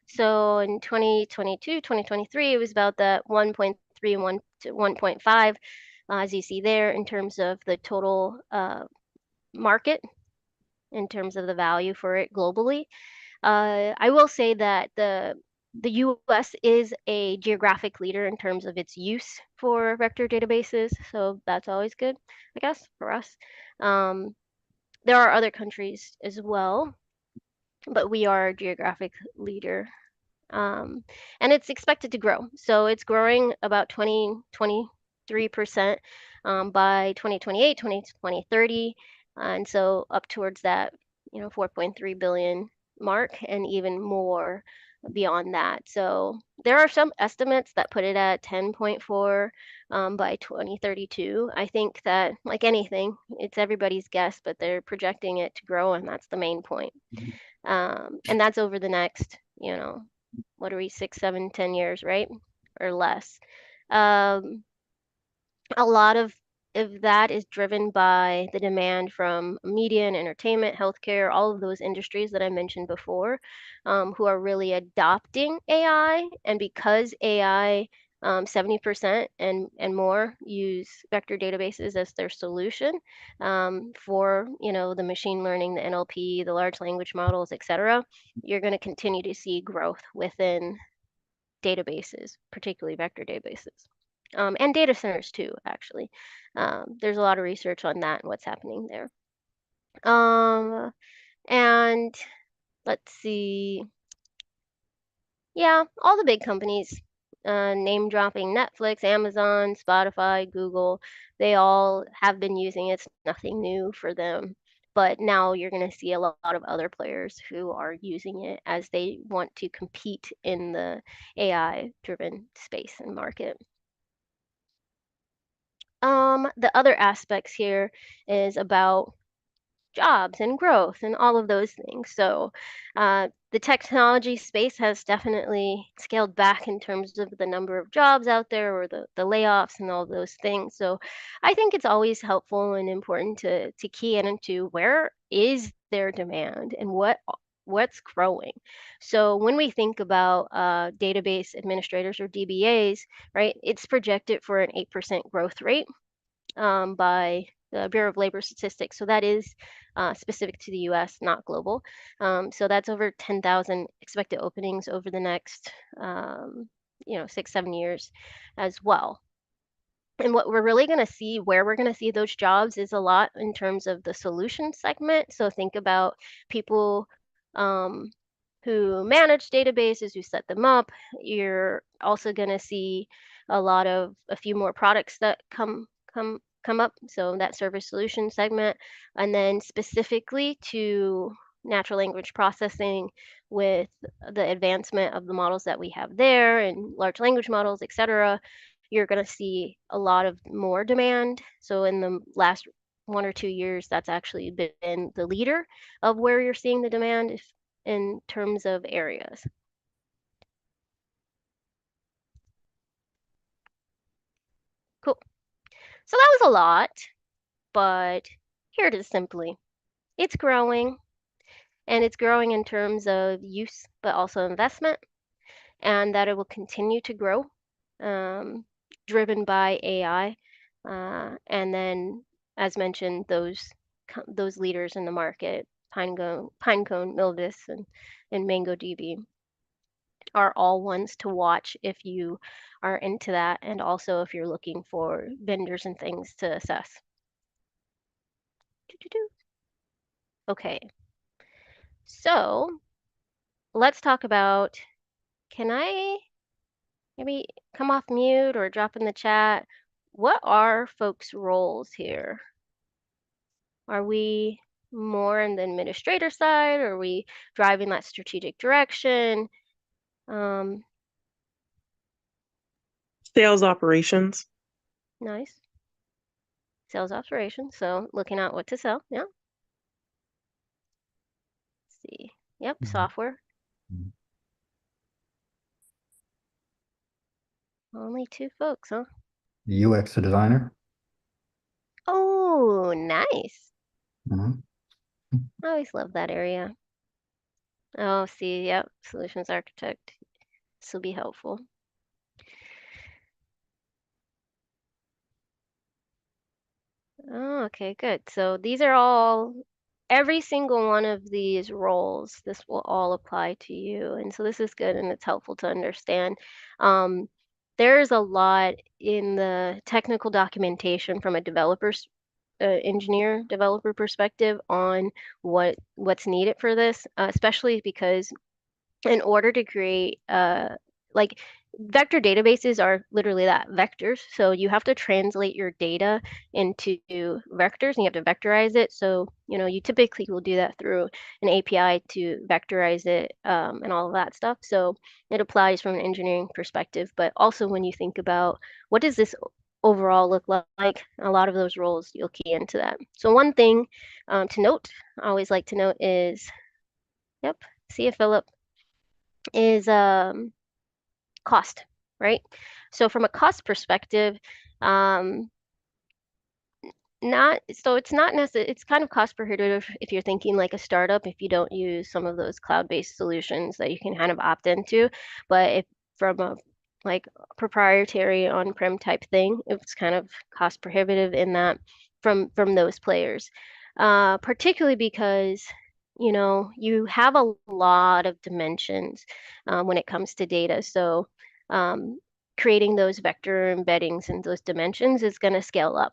So in 2022, 2023, it was about that 1.3 and 1 to 1.5, as you see there, in terms of the total market, in terms of the value for it globally. I will say that the US is a geographic leader in terms of its use for vector databases, so that's always good, I guess, for us. Um, there are other countries as well, but we are a geographic leader. And it's expected to grow. So it's growing about 23% by 2028, 2030. And so up towards that, 4.3 billion mark and even more beyond that. So there are some estimates that put it at 10.4 by 2032. I think that, like anything, it's everybody's guess, but they're projecting it to grow, and that's the main point. And that's over the next, what are we, 6, 7, 10 years, right? Or less. Um, a lot of that is driven by the demand from media and entertainment, healthcare, all of those industries that I mentioned before, who are really adopting AI. And because AI 70% and more use vector databases as their solution for the machine learning, the NLP, the large language models, etc. You're going to continue to see growth within databases, particularly vector databases. And data centers too, actually. There's a lot of research on that and what's happening there. And let's see. Yeah, all the big companies, name dropping Netflix, Amazon, Spotify, Google, they all have been using it. It's nothing new for them. But now you're going to see a lot of other players who are using it as they want to compete in the AI driven space and market. The other aspects here is about jobs and growth and all of those things. So the technology space has definitely scaled back in terms of the number of jobs out there or the layoffs and all those things. So I think it's always helpful and important to key into where is their demand and what's growing. So when we think about database administrators or DBAs, right, it's projected for an 8% growth rate by the Bureau of Labor Statistics. So that is specific to the US, not global. So that's over 10,000 expected openings over the next 6-7 years as well. And what we're really going to see, where we're going to see those jobs is a lot in terms of the solution segment. So think about people um, who manage databases, who set them up. You're also going to see a few more products that come up. So that service solution segment, and then specifically to natural language processing with the advancement of the models that we have there and large language models, et cetera, you're going to see a lot of more demand. So in the last 1 or 2 years, that's actually been the leader of where you're seeing the demand in terms of areas. Cool. So that was a lot, but here it is simply. It's growing, and it's growing in terms of use, but also investment, and that it will continue to grow, driven by AI. And then, as mentioned, those leaders in the market, Pinecone, Milvus, and MangoDB, are all ones to watch if you are into that, and also if you're looking for vendors and things to assess. Okay, so let's talk about, can I maybe come off mute or drop in the chat? What are folks' roles here? Are we more on the administrator side? Or are we driving that strategic direction? Sales operations. Nice. Sales operations. So looking at what to sell. Yeah. Let's see. Yep. Software. Only 2 folks, huh? UX designer. Oh, nice. Mhm. I always love that area. Oh, see, yep. Solutions architect. This will be helpful. Oh, okay, good. So these are all, every single one of these roles, this will all apply to you. And so this is good and it's helpful to understand. There's a lot in the technical documentation from a engineer developer perspective on what's needed for this, especially because in order to create like vector databases are literally that, vectors. So you have to translate your data into vectors and you have to vectorize it. So you typically will do that through an API to vectorize it, and all of that stuff. So it applies from an engineering perspective, but also when you think about what does this overall look like, a lot of those roles you'll key into that. So one thing to note, I always like to note is, yep, see if Philip, is cost, right? So from a cost perspective, um, it's not necessarily, it's kind of cost prohibitive if you're thinking like a startup, if you don't use some of those cloud-based solutions that you can kind of opt into. But if from a like proprietary on-prem type thing. It's kind of cost prohibitive in that from those players, particularly because you have a lot of dimensions when it comes to data. So um, creating those vector embeddings in those dimensions is going to scale up.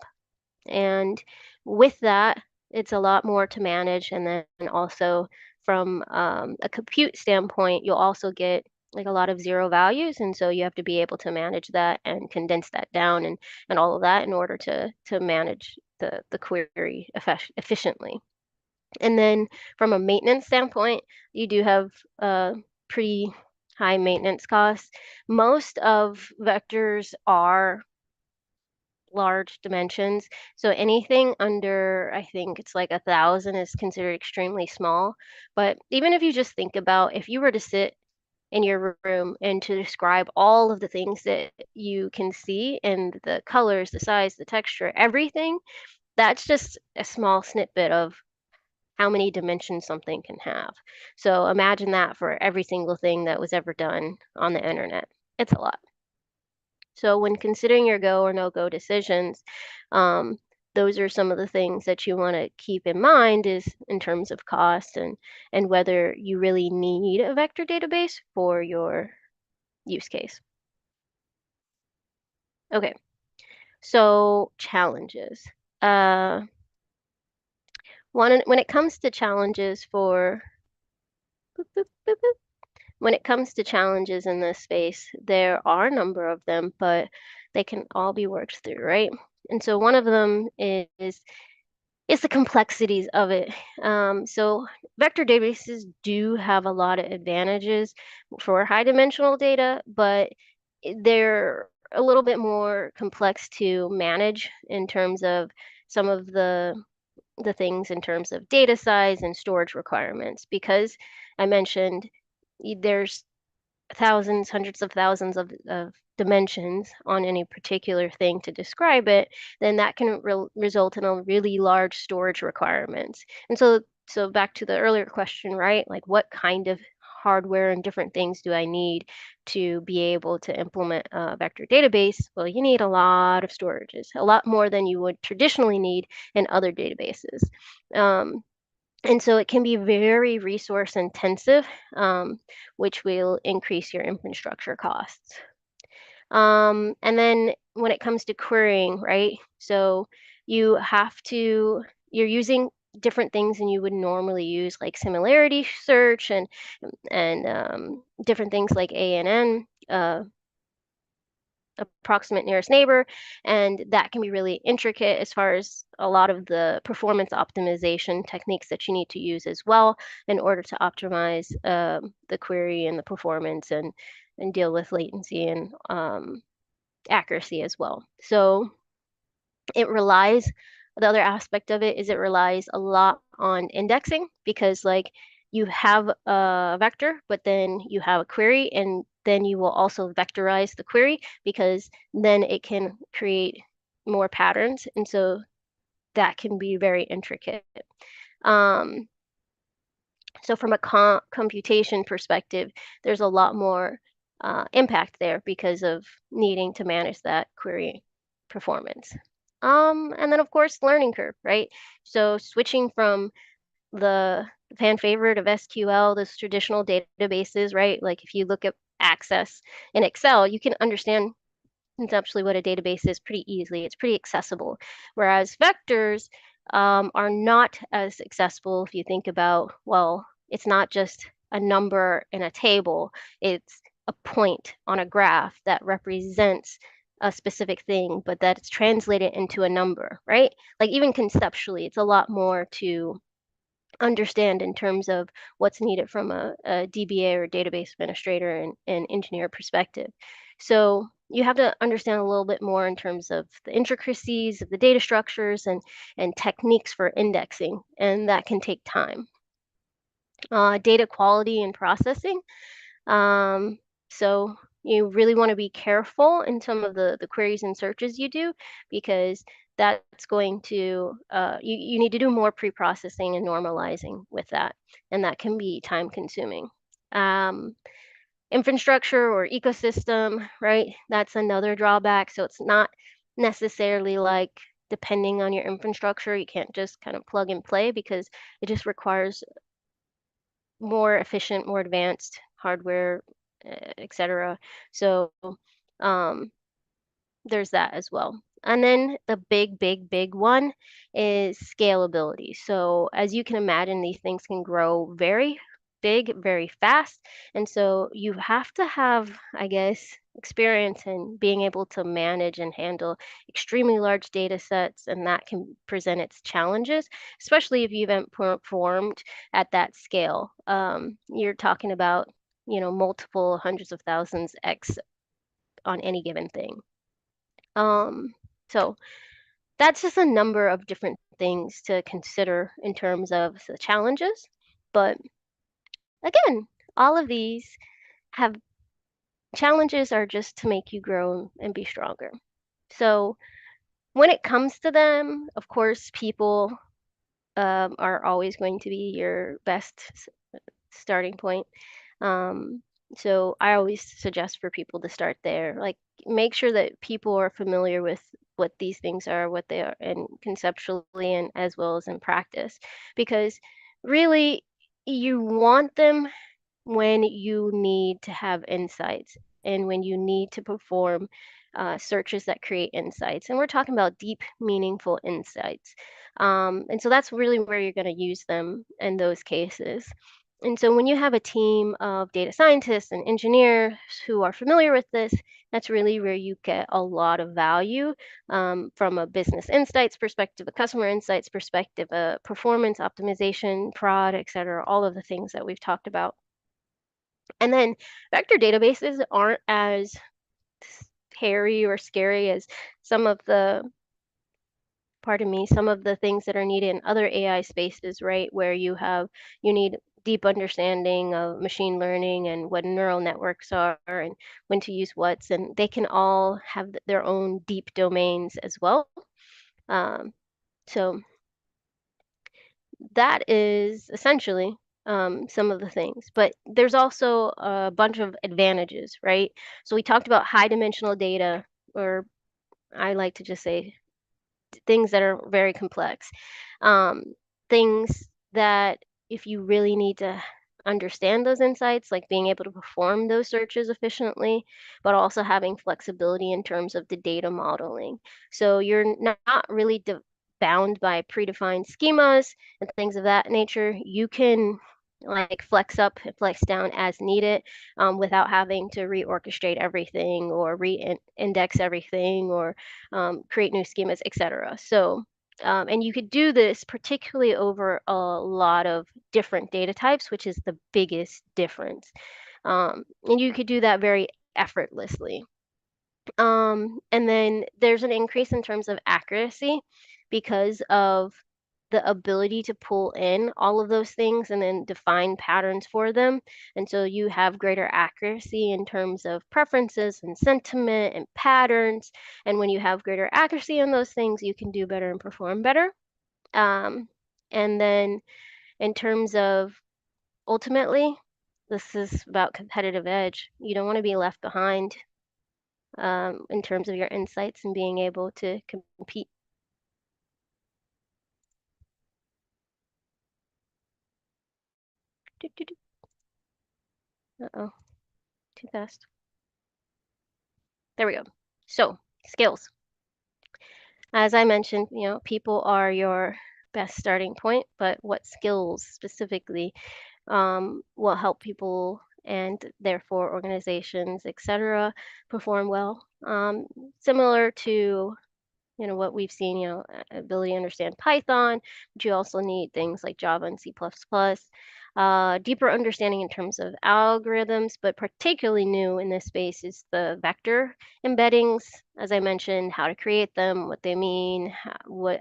And with that, it's a lot more to manage. And then also from a compute standpoint, you'll also get like a lot of zero values. And so you have to be able to manage that and condense that down and all of that in order to manage the query efficiently. And then from a maintenance standpoint, you do have pretty high maintenance costs. Most of vectors are large dimensions. So anything under, I think it's like 1,000 is considered extremely small. But even if you just think about if you were to sit in your room and to describe all of the things that you can see and the colors, the size, the texture, everything, that's just a small snippet of how many dimensions something can have. So imagine that for every single thing that was ever done on the internet. It's a lot. So when considering your go or no go decisions, um, those are some of the things that you want to keep in mind is in terms of cost and whether you really need a vector database for your use case. Okay, so challenges. Uh, when it comes to challenges for boop, boop, boop, boop. When it comes to challenges in this space, there are a number of them, but they can all be worked through, right? And so one of them is the complexities of it. So vector databases do have a lot of advantages for high dimensional data, but they're a little bit more complex to manage in terms of some of the things in terms of data size and storage requirements because I mentioned there's thousands, hundreds of thousands of dimensions on any particular thing to describe it, then that can result in a really large storage requirements. And so back to the earlier question, right? Like what kind of hardware and different things do I need to be able to implement a vector database? Well, you need a lot of storages, a lot more than you would traditionally need in other databases. Um, and so it can be very resource intensive, which will increase your infrastructure costs. And then when it comes to querying, right? So you have to, you're using different things than you would normally use, like similarity search and different things like ANN, approximate nearest neighbor, and that can be really intricate as far as a lot of the performance optimization techniques that you need to use as well in order to optimize the query and the performance and deal with latency and accuracy as well. So it relies, the other aspect of it is it relies a lot on indexing because like you have a vector, but then you have a query and then you will also vectorize the query because then it can create more patterns. And so that can be very intricate. Um, so from a computation perspective, there's a lot more impact there because of needing to manage that query performance. And then of course, learning curve, right? So switching from the fan favorite of SQL, those traditional databases, right? Like if you look at Access in Excel, you can understand conceptually what a database is pretty easily. It's pretty accessible. Whereas vectors are not as accessible if you think about, well, it's not just a number in a table, it's a point on a graph that represents a specific thing, but that it's translated into a number, right? Like even conceptually, it's a lot more to understand in terms of what's needed from a DBA or database administrator and engineer perspective. So you have to understand a little bit more in terms of the intricacies of the data structures and techniques for indexing, and that can take time. Data quality and processing. Um, so you really want to be careful in some of the queries and searches you do because that's going to, you need to do more pre-processing and normalizing with that. And that can be time consuming. Um, infrastructure or ecosystem, right? That's another drawback. So it's not necessarily like depending on your infrastructure, you can't just kind of plug and play because it just requires more efficient, more advanced hardware, etc. So um, there's that as well. And then the big one is scalability. So as you can imagine, these things can grow very big, very fast. And so you have to have, I guess, experience in being able to manage and handle extremely large data sets, and that can present its challenges, especially if you haven't performed at that scale. You're talking about, multiple hundreds of thousands X on any given thing. So that's just a number of different things to consider in terms of the challenges. But again, all of these have challenges are just to make you grow and be stronger. So when it comes to them, of course, people are always going to be your best starting point. Um, so I always suggest for people to start there. Like, make sure that people are familiar with what these things are, what they are, and conceptually, and as well as in practice, because really you want them when you need to have insights and when you need to perform searches that create insights. And we're talking about deep, meaningful insights. And so that's really where you're going to use them in those cases. And so when you have a team of data scientists and engineers who are familiar with this, that's really where you get a lot of value from a business insights perspective, a customer insights perspective, a performance optimization, prod, et cetera, all of the things that we've talked about. And then vector databases aren't as hairy or scary as some of the, pardon me, some of the things that are needed in other AI spaces, right? Where you need deep understanding of machine learning and what neural networks are and when to use what's, and they can all have their own deep domains as well. So that is essentially some of the things, but there's also a bunch of advantages, right? So we talked about high dimensional data, or I like to just say things that are very complex, um, things that if you really need to understand those insights, like being able to perform those searches efficiently, but also having flexibility in terms of the data modeling. So you're not really bound by predefined schemas and things of that nature. You can like flex up and flex down as needed without having to reorchestrate everything or re-index everything or create new schemas, etc. So, and you could do this particularly over a lot of different data types, which is the biggest difference. And you could do that very effortlessly. And then there's an increase in terms of accuracy because of the ability to pull in all of those things and then define patterns for them. And so you have greater accuracy in terms of preferences and sentiment and patterns. And when you have greater accuracy in those things, you can do better and perform better. And then in terms of ultimately, this is about competitive edge. You don't want to be left behind in terms of your insights and being able to compete. Uh-oh, too fast. There we go. So, skills. As I mentioned, people are your best starting point, but what skills specifically will help people and therefore organizations, etc., perform well? Similar to what we've seen, ability to understand Python, but you also need things like Java and C++, deeper understanding in terms of algorithms, but particularly new in this space is the vector embeddings. As I mentioned, how to create them, what they mean,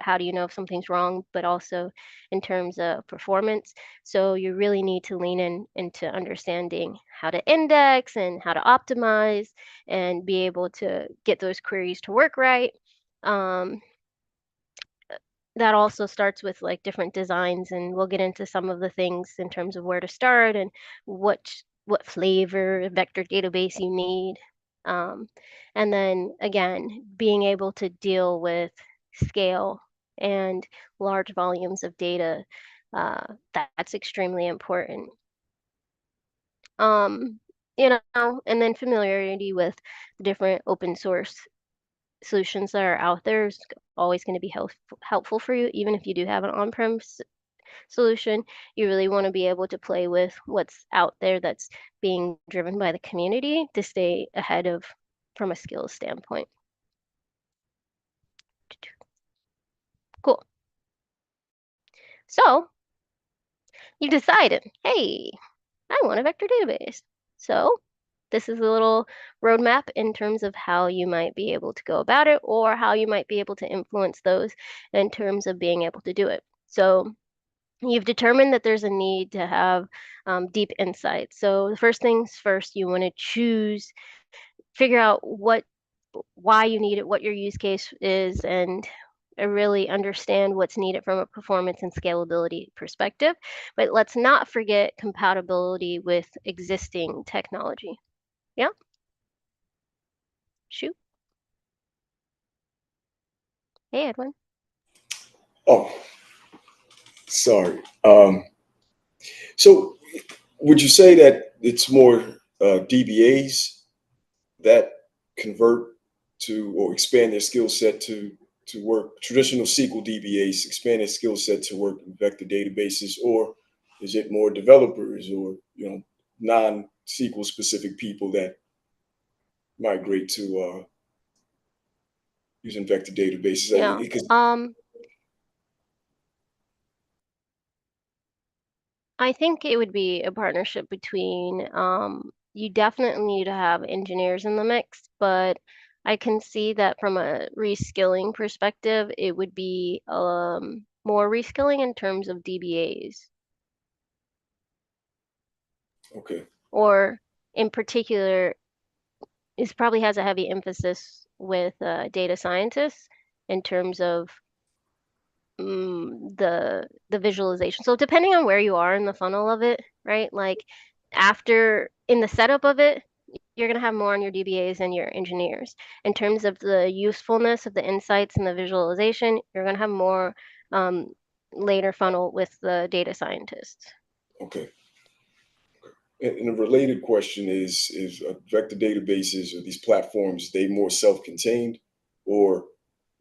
how do you know if something's wrong, but also in terms of performance. So you really need to lean into understanding how to index and how to optimize and be able to get those queries to work right. Um, that also starts with like different designs, and we'll get into some of the things in terms of where to start and what what flavor vector database you need. And then again, being able to deal with scale and large volumes of data, that's extremely important. Um, and then familiarity with different open source solutions that are out there is always going to be helpful for you, even if you do have an on-prem solution. You really want to be able to play with what's out there that's being driven by the community to stay ahead of from a skills standpoint. Cool. So you've decided, hey, I want a vector database. So this is a little roadmap in terms of how you might be able to go about it or how you might be able to influence those in terms of being able to do it. So you've determined that there's a need to have deep insight. So the first things first, you want to figure out why you need it, what your use case is, and really understand what's needed from a performance and scalability perspective. But let's not forget compatibility with existing technology. Yeah? Shoot. Hey, Edwin. Oh, sorry. So would you say that it's more DBAs that convert to or expand their skill set to work traditional SQL DBAs expand their skill set to work in vector databases, or is it more developers or non-SQL specific people that migrate to using vector databases? Yeah. I think it would be a partnership between, you definitely need to have engineers in the mix, but I can see that from a reskilling perspective, it would be more reskilling in terms of DBAs. Okay. Or in particular, it probably has a heavy emphasis with data scientists in terms of the visualization. So depending on where you are in the funnel of it, right? Like after in the setup of it, you're going to have more on your DBAs and your engineers. In terms of the usefulness of the insights and the visualization, you're going to have more later funnel with the data scientists. Okay. And a related question is vector databases or these platforms, they more self-contained, or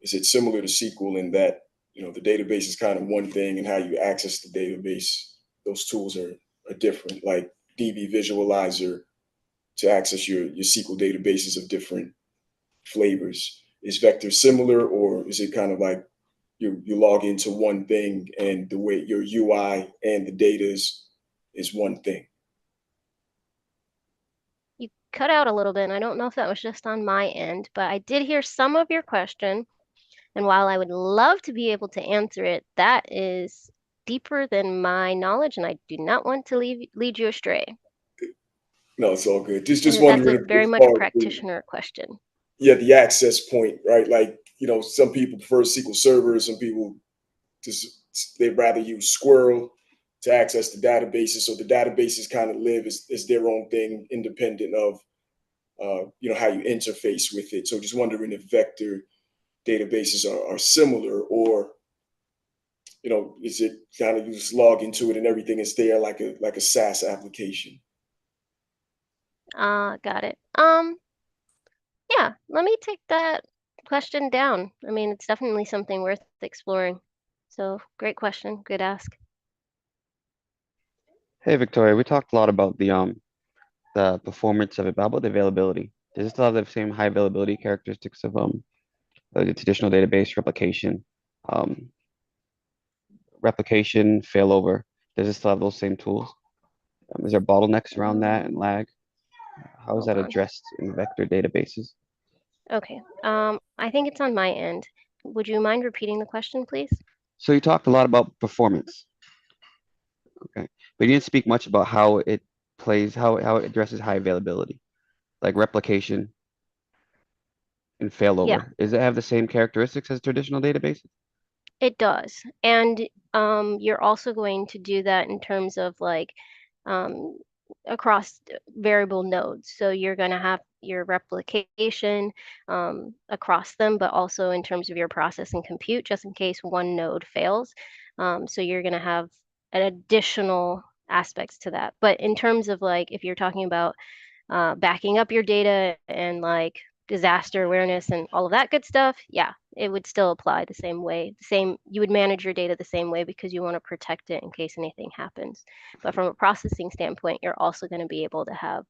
is it similar to SQL in that, the database is kind of one thing and how you access the database, those tools are different, like DB Visualizer to access your SQL databases of different flavors. Is vector similar, or is it kind of like you log into one thing and the way your UI and the data is one thing? You cut out a little bit, and I don't know if that was just on my end, but I did hear some of your question. And while I would love to be able to answer it, that is deeper than my knowledge, and I do not want to lead you astray. No, it's all good. Just That's wondering a very as much a far as practitioner question. the access point, right? Like, some people prefer SQL Server, some people they'd rather use Squirrel to access the databases. So the databases kind of live as their own thing, independent of how you interface with it. So just wondering if vector databases are similar, or is it kind of you just log into it and everything is there like a SaaS application? Got it. Yeah, let me take that question down. I mean, it's definitely something worth exploring. So great question, good ask. Hey Victoria, we talked a lot about the performance of it, but how about the availability? Does it still have the same high availability characteristics of like the traditional database um, replication, failover? Does it still have those same tools? Is there bottlenecks around that and lag? How is Hold that on. addressed in vector databases? Okay. I think it's on my end. Would you mind repeating the question, please? So you talked a lot about performance, okay, but you didn't speak much about how it how it addresses high availability, like replication and Yeah, failover. Does it have the same characteristics as traditional databases? it does. And you're also going to do that in terms of like across variable nodes. So you're going to have your replication across them, but also in terms of your process and compute, just in case one node fails. So you're going to have an additional aspects to that. But in terms of like, if you're talking about backing up your data and like disaster awareness and all of that good stuff, yeah, it would still apply the same way. The same, you would manage your data the same way because you want to protect it in case anything happens. But from a processing standpoint, you're also going to be able to have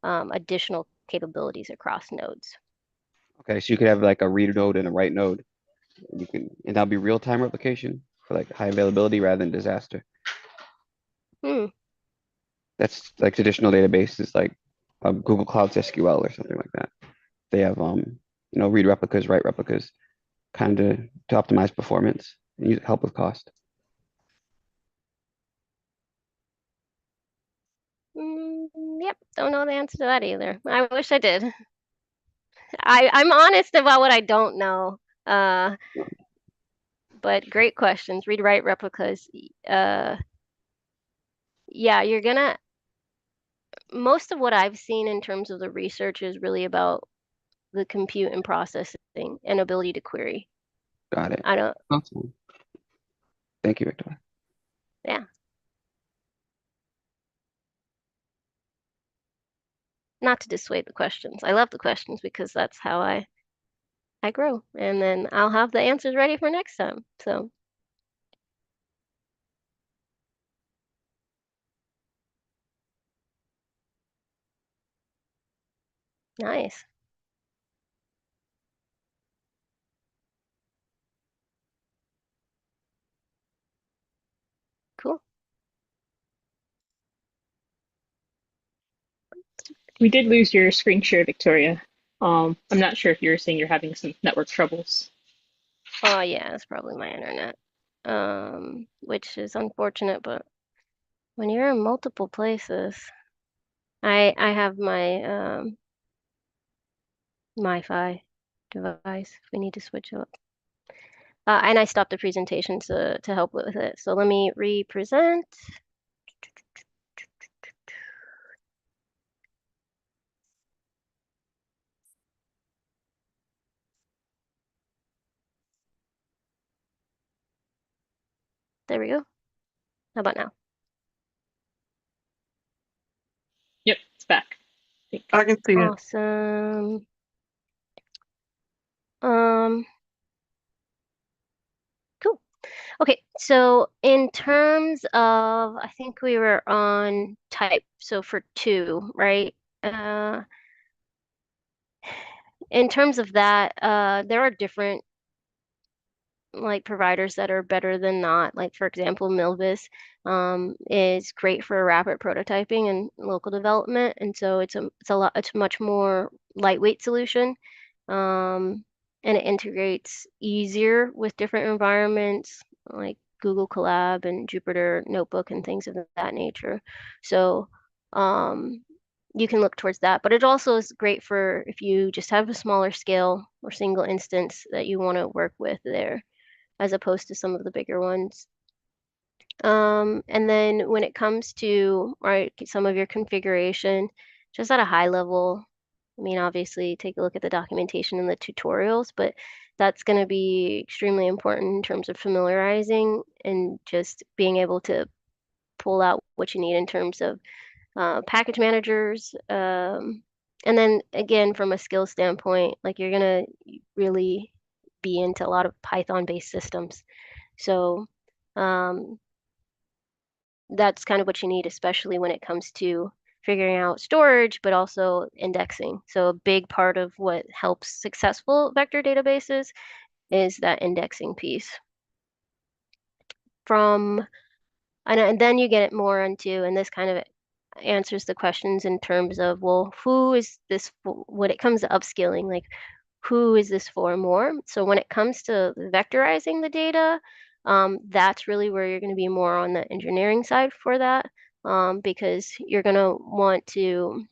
additional capabilities across nodes. Okay, so you could have like a read node and a write node. And that'll be real-time replication for like high availability rather than disaster. Hmm. That's like traditional databases like Google Cloud's SQL or something like that. They have read replicas, write replicas, kind of to optimize performance and help with cost. Yep, don't know the answer to that either. I wish I did. I'm honest about what I don't know. But great questions. Read write replicas. Yeah, you're gonna most of what I've seen in terms of the research is really about the compute and processing and ability to query. Got it. I don't, Awesome. Thank you, Victor. yeah. Not to dissuade the questions. I love the questions because that's how I grow. And then I'll have the answers ready for next time. So nice. Cool. We did lose your screen share, Victoria. I'm not sure if you're saying you're having some network troubles. Oh yeah, it's probably my internet. Which is unfortunate, but when you're in multiple places, I have my MiFi device. We need to switch up. And I stopped the presentation to help with it. So let me re-present. There we go. How about now? Yep, it's back. I can see it. Awesome. Um, cool. Okay, so in terms of, I think we were on type. So for two, right? In terms of that, there are different like providers that are better than not. Like for example, Milvus is great for rapid prototyping and local development, and so it's a much more lightweight solution, and it integrates easier with different environments like Google Colab and Jupyter Notebook and things of that nature. So um, you can look towards that. But it also is great for if you just have a smaller scale or single instance that you want to work with there as opposed to some of the bigger ones. And then when it comes to right, some of your configuration, just at a high level, I mean, obviously take a look at the documentation and the tutorials, but that's going to be extremely important in terms of familiarizing and just being able to pull out what you need in terms of package managers. And then again, from a skill standpoint, like you're going to really be into a lot of Python-based systems. So um, that's kind of what you need, especially when it comes to figuring out storage, but also indexing. So a big part of what helps successful vector databases is that indexing piece. From and then you get it more into, and this kind of answers the questions in terms of, well, who is this for, when it comes to upskilling, like who is this for more? So when it comes to vectorizing the data, that's really where you're going to be more on the engineering side for that, because you're going to want to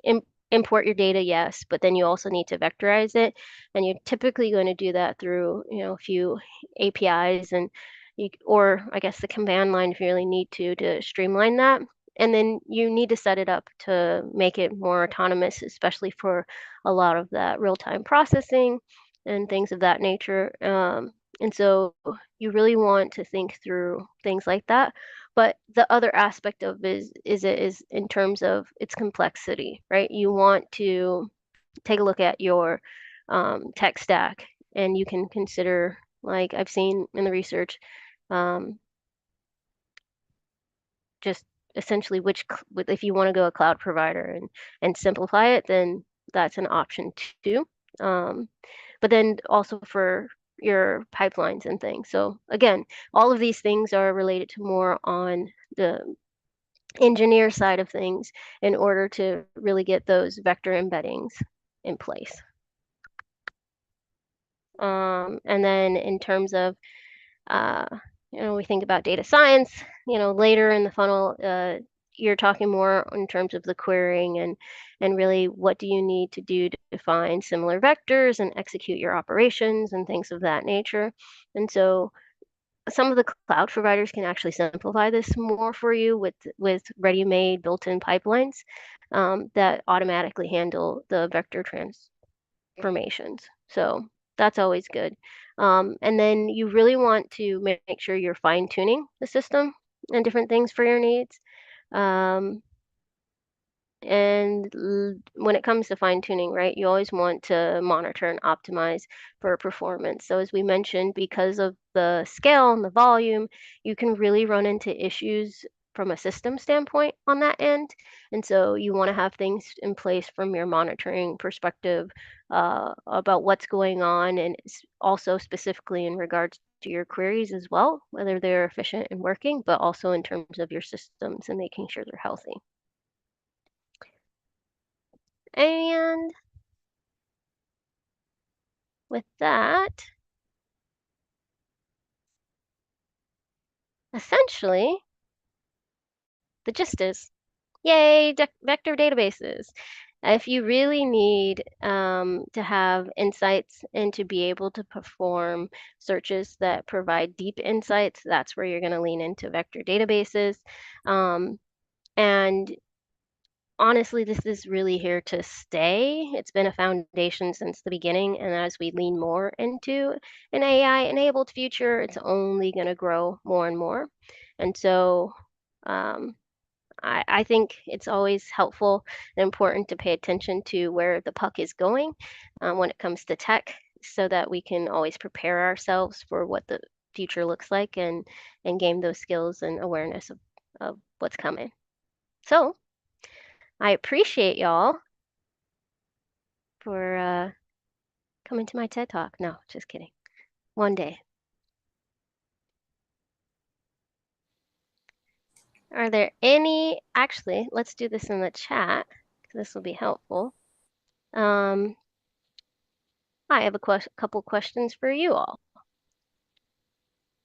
im import your data, yes, but then you also need to vectorize it, and you're typically going to do that through, a few APIs and or I guess the command line if you really need to streamline that. And then you need to set it up to make it more autonomous, especially for a lot of that real-time processing and things of that nature. And so you really want to think through things like that. But the other aspect of is in terms of its complexity, right? You want to take a look at your tech stack, and you can consider, like I've seen in the research, um, just essentially if you want to go a cloud provider and simplify it, then that's an option too. Um, but then also for your pipelines and things. So again, all of these things are related to more on the engineer side of things in order to really get those vector embeddings in place. And then in terms of uh, we think about data science, later in the funnel, you're talking more in terms of the querying and really what do you need to do to define similar vectors and execute your operations and things of that nature. And so some of the cloud providers can actually simplify this more for you with ready-made built-in pipelines that automatically handle the vector transformations. So that's always good. And then you really want to make sure you're fine tuning the system and different things for your needs. Um, and when it comes to fine tuning, right, you always want to monitor and optimize for performance. So as we mentioned, because of the scale and the volume, you can really run into issues from a system standpoint on that end. And so you want to have things in place from your monitoring perspective about what's going on, and also specifically in regards to your queries as well, whether they're efficient and working, but also in terms of your systems and making sure they're healthy. And with that, essentially, the gist is, yay, vector databases. If you really need to have insights and to be able to perform searches that provide deep insights, that's where you're going to lean into vector databases. And honestly, this is really here to stay. It's been a foundation since the beginning, and as we lean more into an AI-enabled future, it's only going to grow more and more. And so um, I think it's always helpful and important to pay attention to where the puck is going when it comes to tech, so that we can always prepare ourselves for what the future looks like and gain those skills and awareness of what's coming. So I appreciate y'all for coming to my TED Talk. No, just kidding. One day. Are there actually, let's do this in the chat, because this will be helpful. I have a couple questions for you all.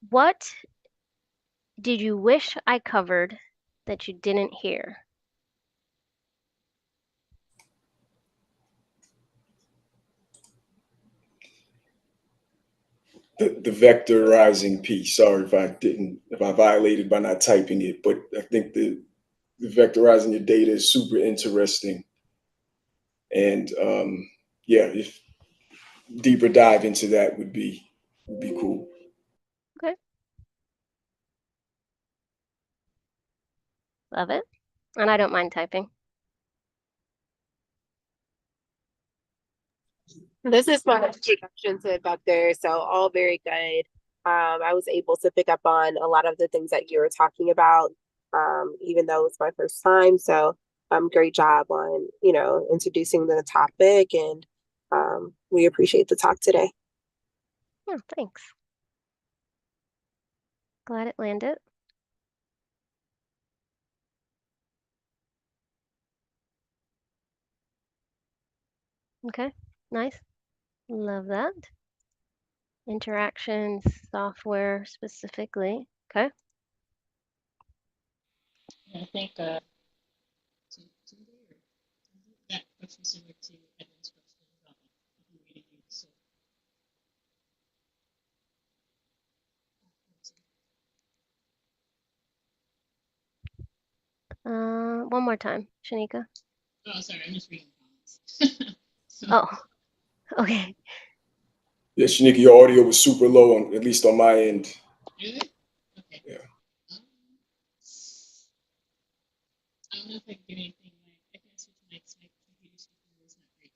What did you wish I covered that you didn't hear? The vectorizing piece. Sorry if I violated by not typing it, but I think the vectorizing your data is super interesting. And yeah, if deeper dive into that would be cool. Okay. Love it. And I don't mind typing. This is my introduction to vector, so all very good. I was able to pick up on a lot of the things that you were talking about, even though it's my first time. So, great job on, introducing the topic, and we appreciate the talk today. Yeah, thanks. Glad it landed. Okay, nice. Love that. Interactions, software specifically. Okay. I think that question similar to Edwin's question about who we're going to use. So, more time, Shanika. Oh, sorry, I'm just reading comments. So, Oh, okay. Yeah, Shanika, your audio was super low, on, at least on my end. really? Okay. Yeah. Um, I don't know if I can get anything. I can switch mics. My computer speaker is not great.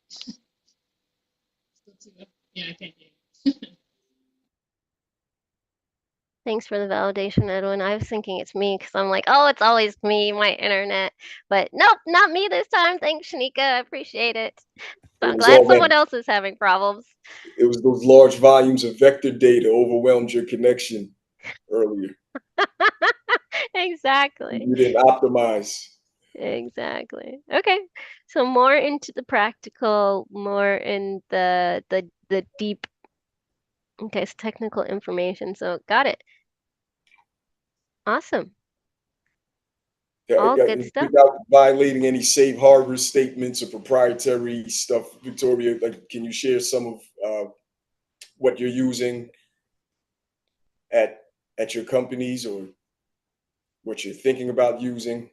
Still too low. Yeah, I can't hear you. Thanks for the validation, Edwin. I was thinking it's me because I'm like, oh, it's always me, my internet. But nope, not me this time. Thanks, Shanika. I appreciate it. So It I'm was glad all someone that. else is having problems. It was those large volumes of vector data overwhelmed your connection earlier. Exactly. You didn't optimize. Exactly. Okay. So more into the practical, more in the deep, okay, it's technical information. So got it. Awesome. All good stuff. Without violating any safe harbor statements or proprietary stuff, Victoria, like, can you share some of what you're using at your companies, or what you're thinking about using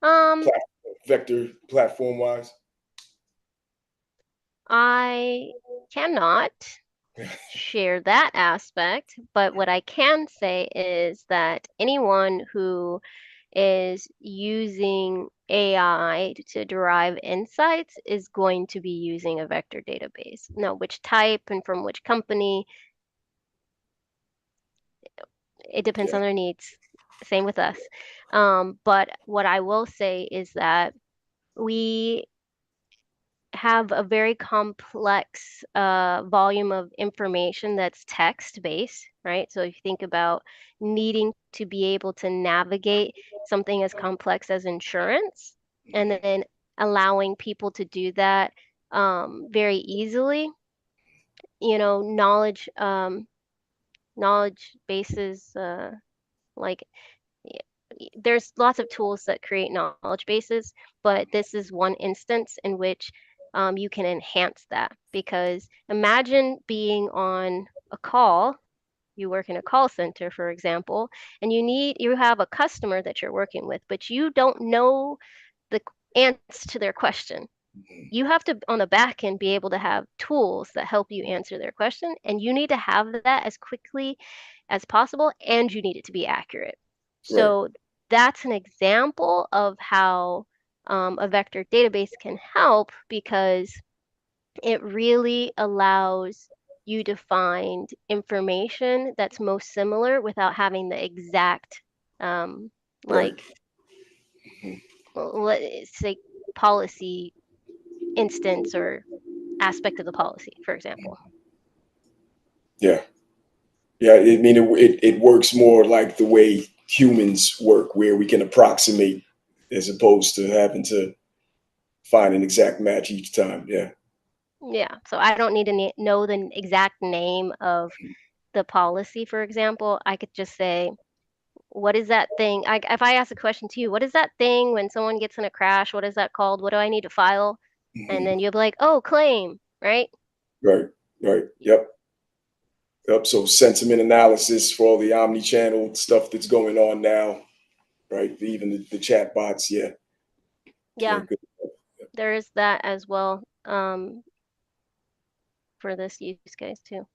Um, vector platform wise? I cannot share that aspect, but what I can say is that anyone who is using AI to derive insights is going to be using a vector database. Now, which type and from which company, it depends Yeah, on their needs. Same with us. But what I will say is that we have a very complex volume of information that's text based, right? So if you think about needing to be able to navigate something as complex as insurance, and then allowing people to do that very easily, knowledge bases, like there's lots of tools that create knowledge bases, but this is one instance in which you can enhance that. Because imagine being on a call, you work in a call center, for example, and you have a customer that you're working with, but you don't know the answer to their question. You have to, on the back end, be able to have tools that help you answer their question, and you need to have that as quickly as possible, and you need it to be accurate. right, So that's an example of how a vector database can help, because it really allows you to find information that's most similar without having the exact, um, right. like, let's say, policy instance or aspect of the policy, for example. Yeah, yeah. I mean, it works more like the way humans work, where we can approximate as opposed to having to find an exact match each time. Yeah. Yeah, so I don't need to know the exact name of the policy, for example. I could just say, what is that thing? If I ask a question to you, what is that thing when someone gets in a crash? What is that called? What do I need to file? And Hmm. then you'll be like, oh, claim, right? Right, right. Yep. Yep. So sentiment analysis for all the omni-channel stuff that's going on now, right? Even the chat bots. Yeah. Yeah. Yeah, Good. there is that as well, for this use case too.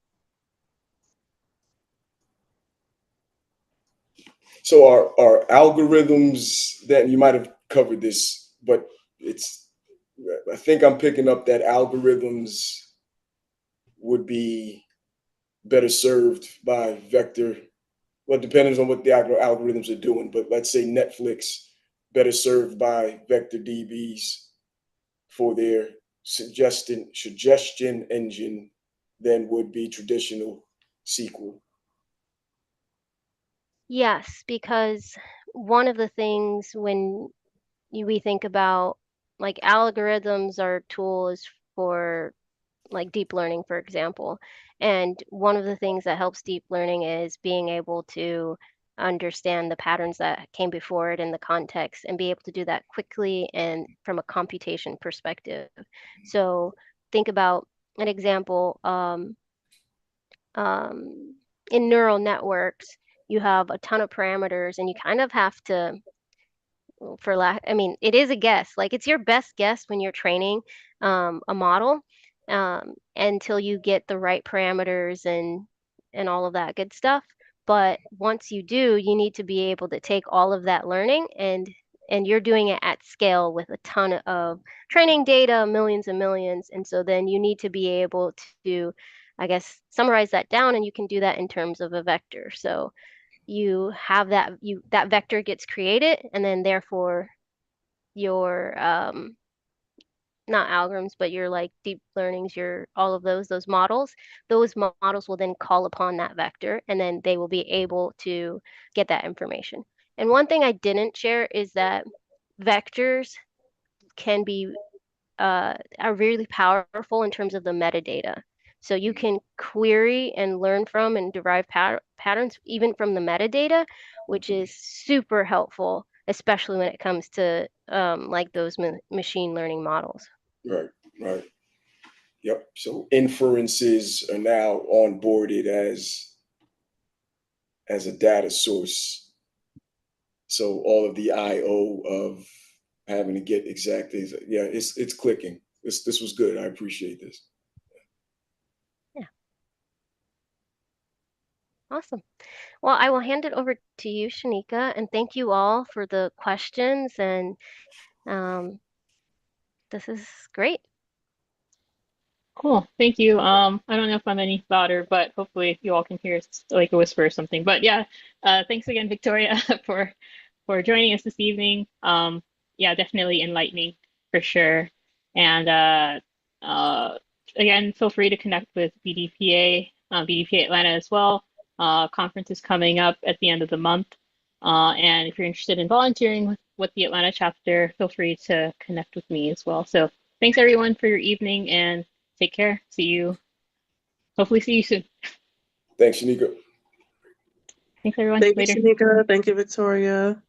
So our algorithms, that you might have covered this, but it's, I think I'm picking up that algorithms would be better served by vector. Well, it depends on what the algorithms are doing, but let's say Netflix better served by vector DBs for their suggestion engine than would be traditional SQL. Yes, because one of the things when we think about, like, algorithms are tools for, like, deep learning, for example. And one of the things that helps deep learning is being able to understand the patterns that came before it in the context and be able to do that quickly and from a computation perspective. So think about an example, in neural networks, you have a ton of parameters and you kind of have to for lack, I mean, it is a guess. Like it's your best guess when you're training a model until you get the right parameters and all of that good stuff. But once you do, you need to be able to take all of that learning and you're doing it at scale with a ton of training data, millions and millions. And so then you need to be able to, I guess, summarize that down, and you can do that in terms of a vector. So you have that vector gets created, and then therefore your not algorithms, but your like deep learnings, your all of those models, those models will then call upon that vector, and then they will be able to get that information. And one thing I didn't share is that vectors can be are really powerful in terms of the metadata. So you can query and learn from and derive patterns even from the metadata, which is super helpful, especially when it comes to like those machine learning models. Right, right. Yep. So inferences are now onboarded as a data source. So all of the I/O of having to get exact things, yeah, it's clicking. This was good. I appreciate this. Yeah, awesome. Well, I will hand it over to you, Shanika, and thank you all for the questions. And um, this is great. Cool. Thank you. I don't know if I'm any louder, but hopefully you all can hear like a whisper or something. But yeah, thanks again, Victoria, for joining us this evening. Yeah, definitely enlightening for sure. And again, feel free to connect with BDPA, BDPA Atlanta as well. Conference is coming up at the end of the month. And if you're interested in volunteering with the Atlanta chapter, feel free to connect with me as well. So thanks everyone for your evening and take care. Hopefully see you soon. Thanks, Shanika. Thanks everyone. Thank you, Later. Shanika. Thank you, Victoria.